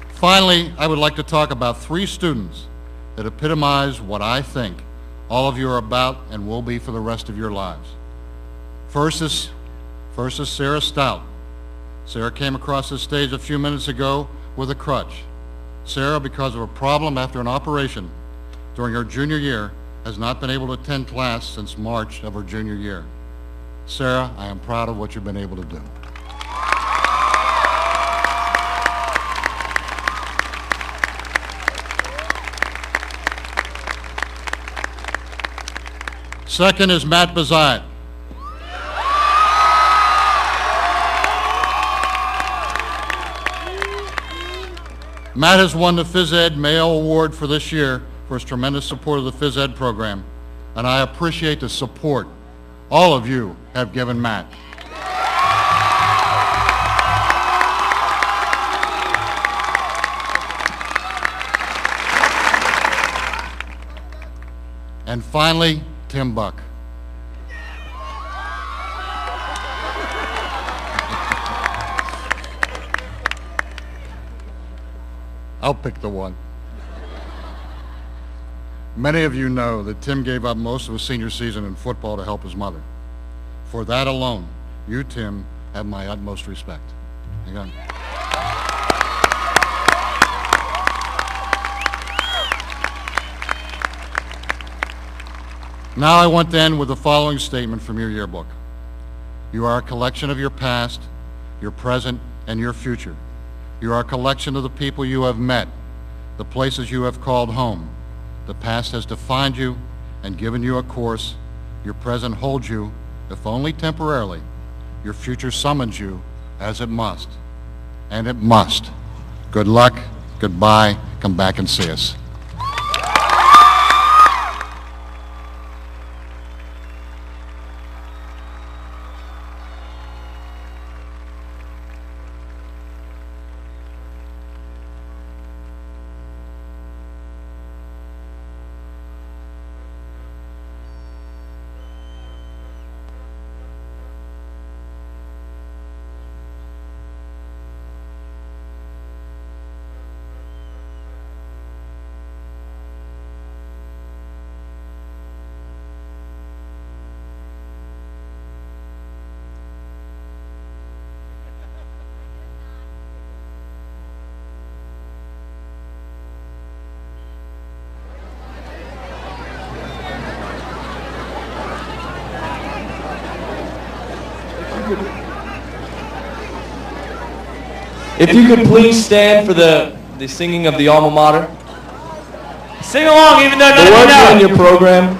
Finally, I would like to talk about 3 students that epitomize what I think all of you are about and will be for the rest of your lives. First is Sarah Stout. Sarah came across this stage a few minutes ago with a crutch. Sarah, because of a problem after an operation during her junior year, has not been able to attend class since March of her junior year. Sarah, I am proud of what you've been able to do. Second is Matt Bazat. Matt has won the Phys Ed Male Award for this year for his tremendous support of the Phys Ed program, and I appreciate the support all of you have given Matt. And finally, Tim Buck. I'll pick the one. Many of you know that Tim gave up most of his senior season in football to help his mother. For that alone, you, Tim, have my utmost respect. Hang on. Now I want to end with the following statement from your yearbook. You are a collection of your past, your present, and your future. You are a collection of the people you have met, the places you have called home. The past has defined you and given you a course. Your present holds you, if only temporarily. Your future summons you, as it must. And it must. Good luck, goodbye, come back and see us. If you could please stand for the singing of the alma mater. Sing along even though The none of you words know. are in your program.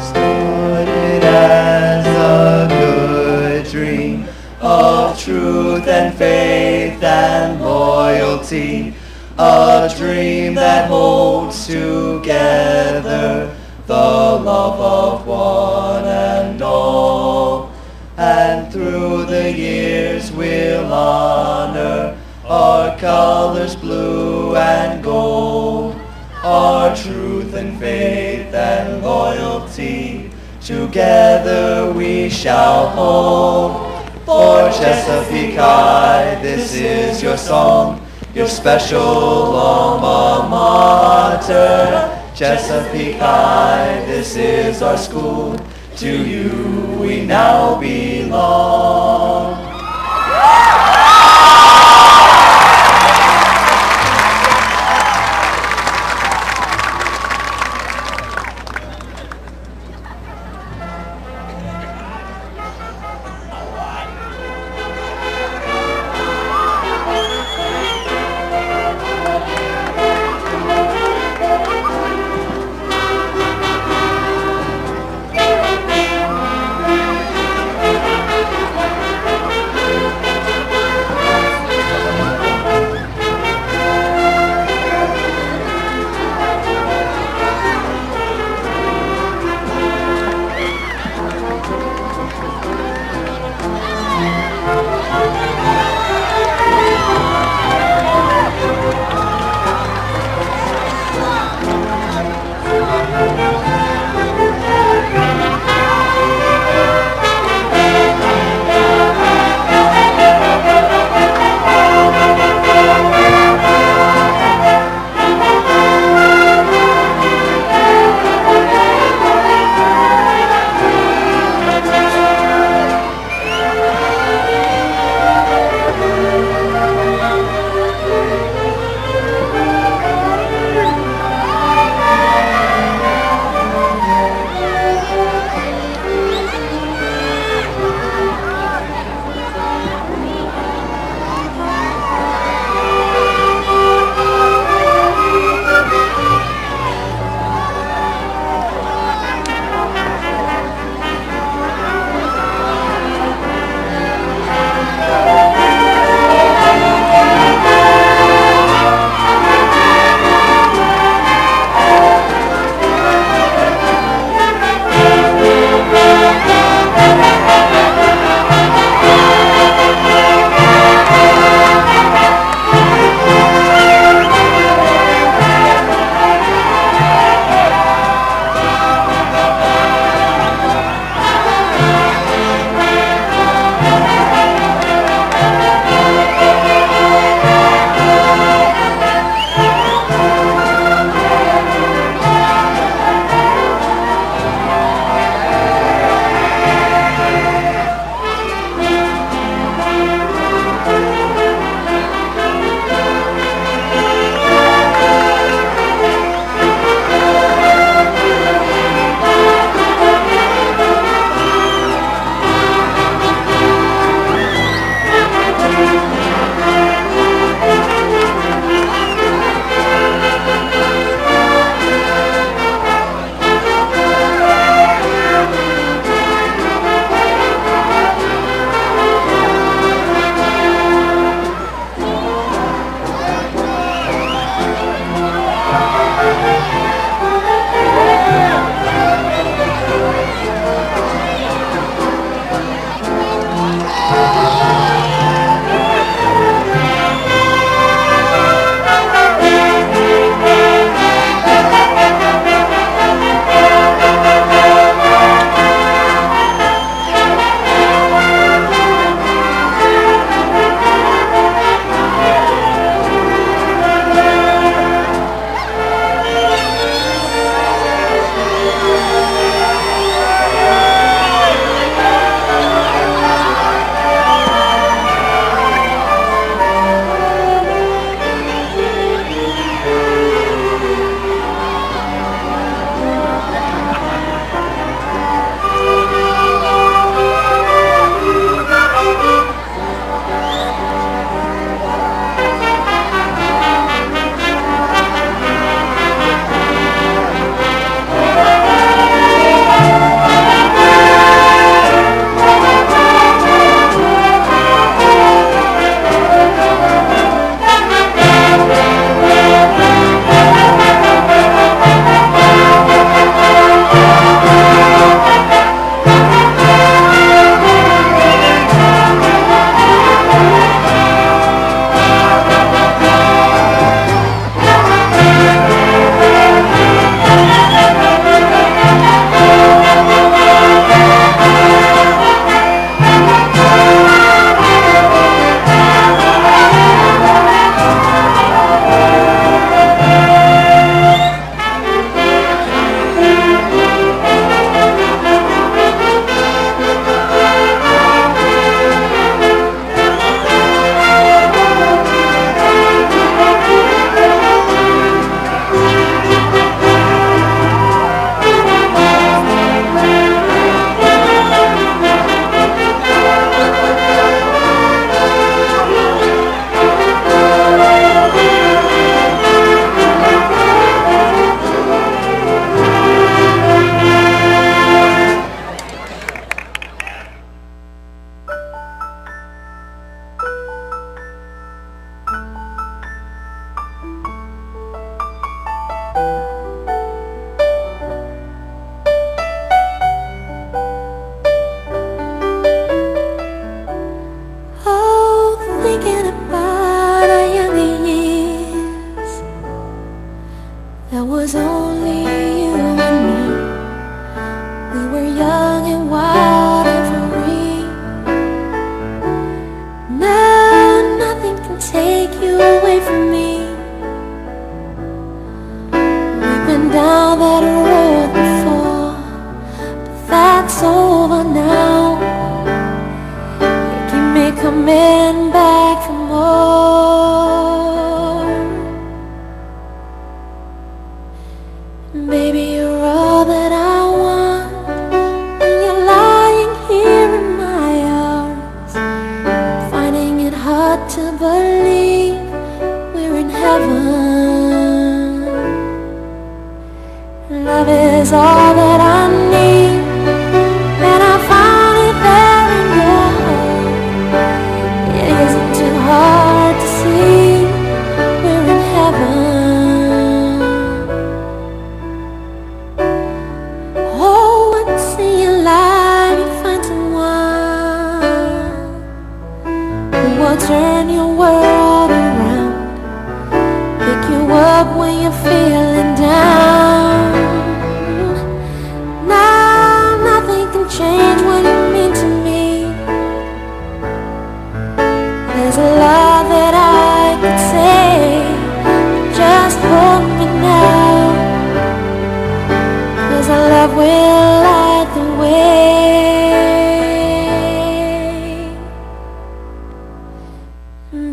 Started as a good dream of truth and faith and loyalty, a dream that holds together the love of one and all. And through the years we'll honor our colors blue and gold, our truth and faith and loyalty together we shall hold. For Chesapeake High, this is your song, your special alma mater. Chesapeake High, this is our school, to you we now belong. coming back for more. Baby, you're all that I want, and you're lying here in my arms, finding it hard to believe we're in heaven. Love is all that I need, and I found it there in your heart. It isn't too hard to see we're in heaven. Oh, once in your life you find someone who will turn your world around, pick you up when you're feeling down. Now nothing can change what you mean to me. There's a lot that I could say, just hold me now, 'cause our love will light the way.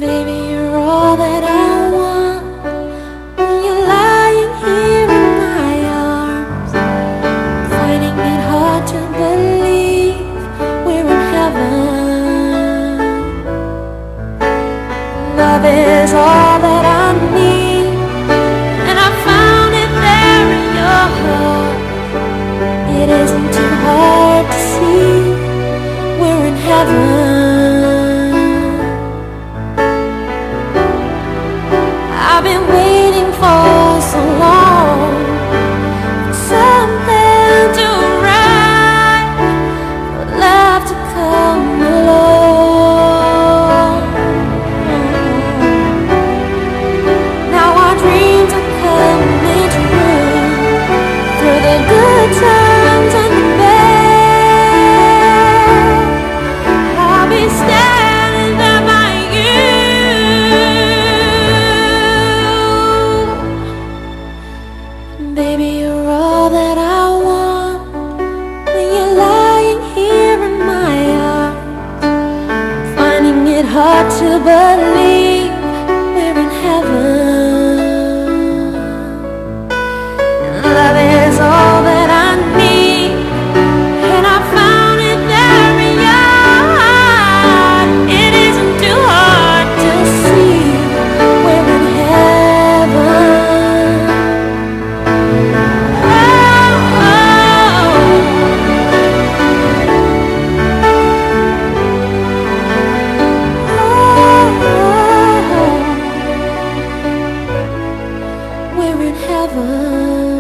Baby, you're all that I want, when you're lying here in my arms, finding it hard to believe we're in heaven. Love is all that I need, and I found it there in your heart. It isn't too hard to see we're in heaven. I've been waiting for so long, something to write, for love to come along. Now our dreams are coming true, through the good times and the bad. I'll be standing there by you. Baby, you're all that I want, when you're lying here in my arms, finding it hard to believe we're in heaven. Love is all that I need, and I found it there in your heart. It isn't too hard to see we're in heaven. We're in heaven.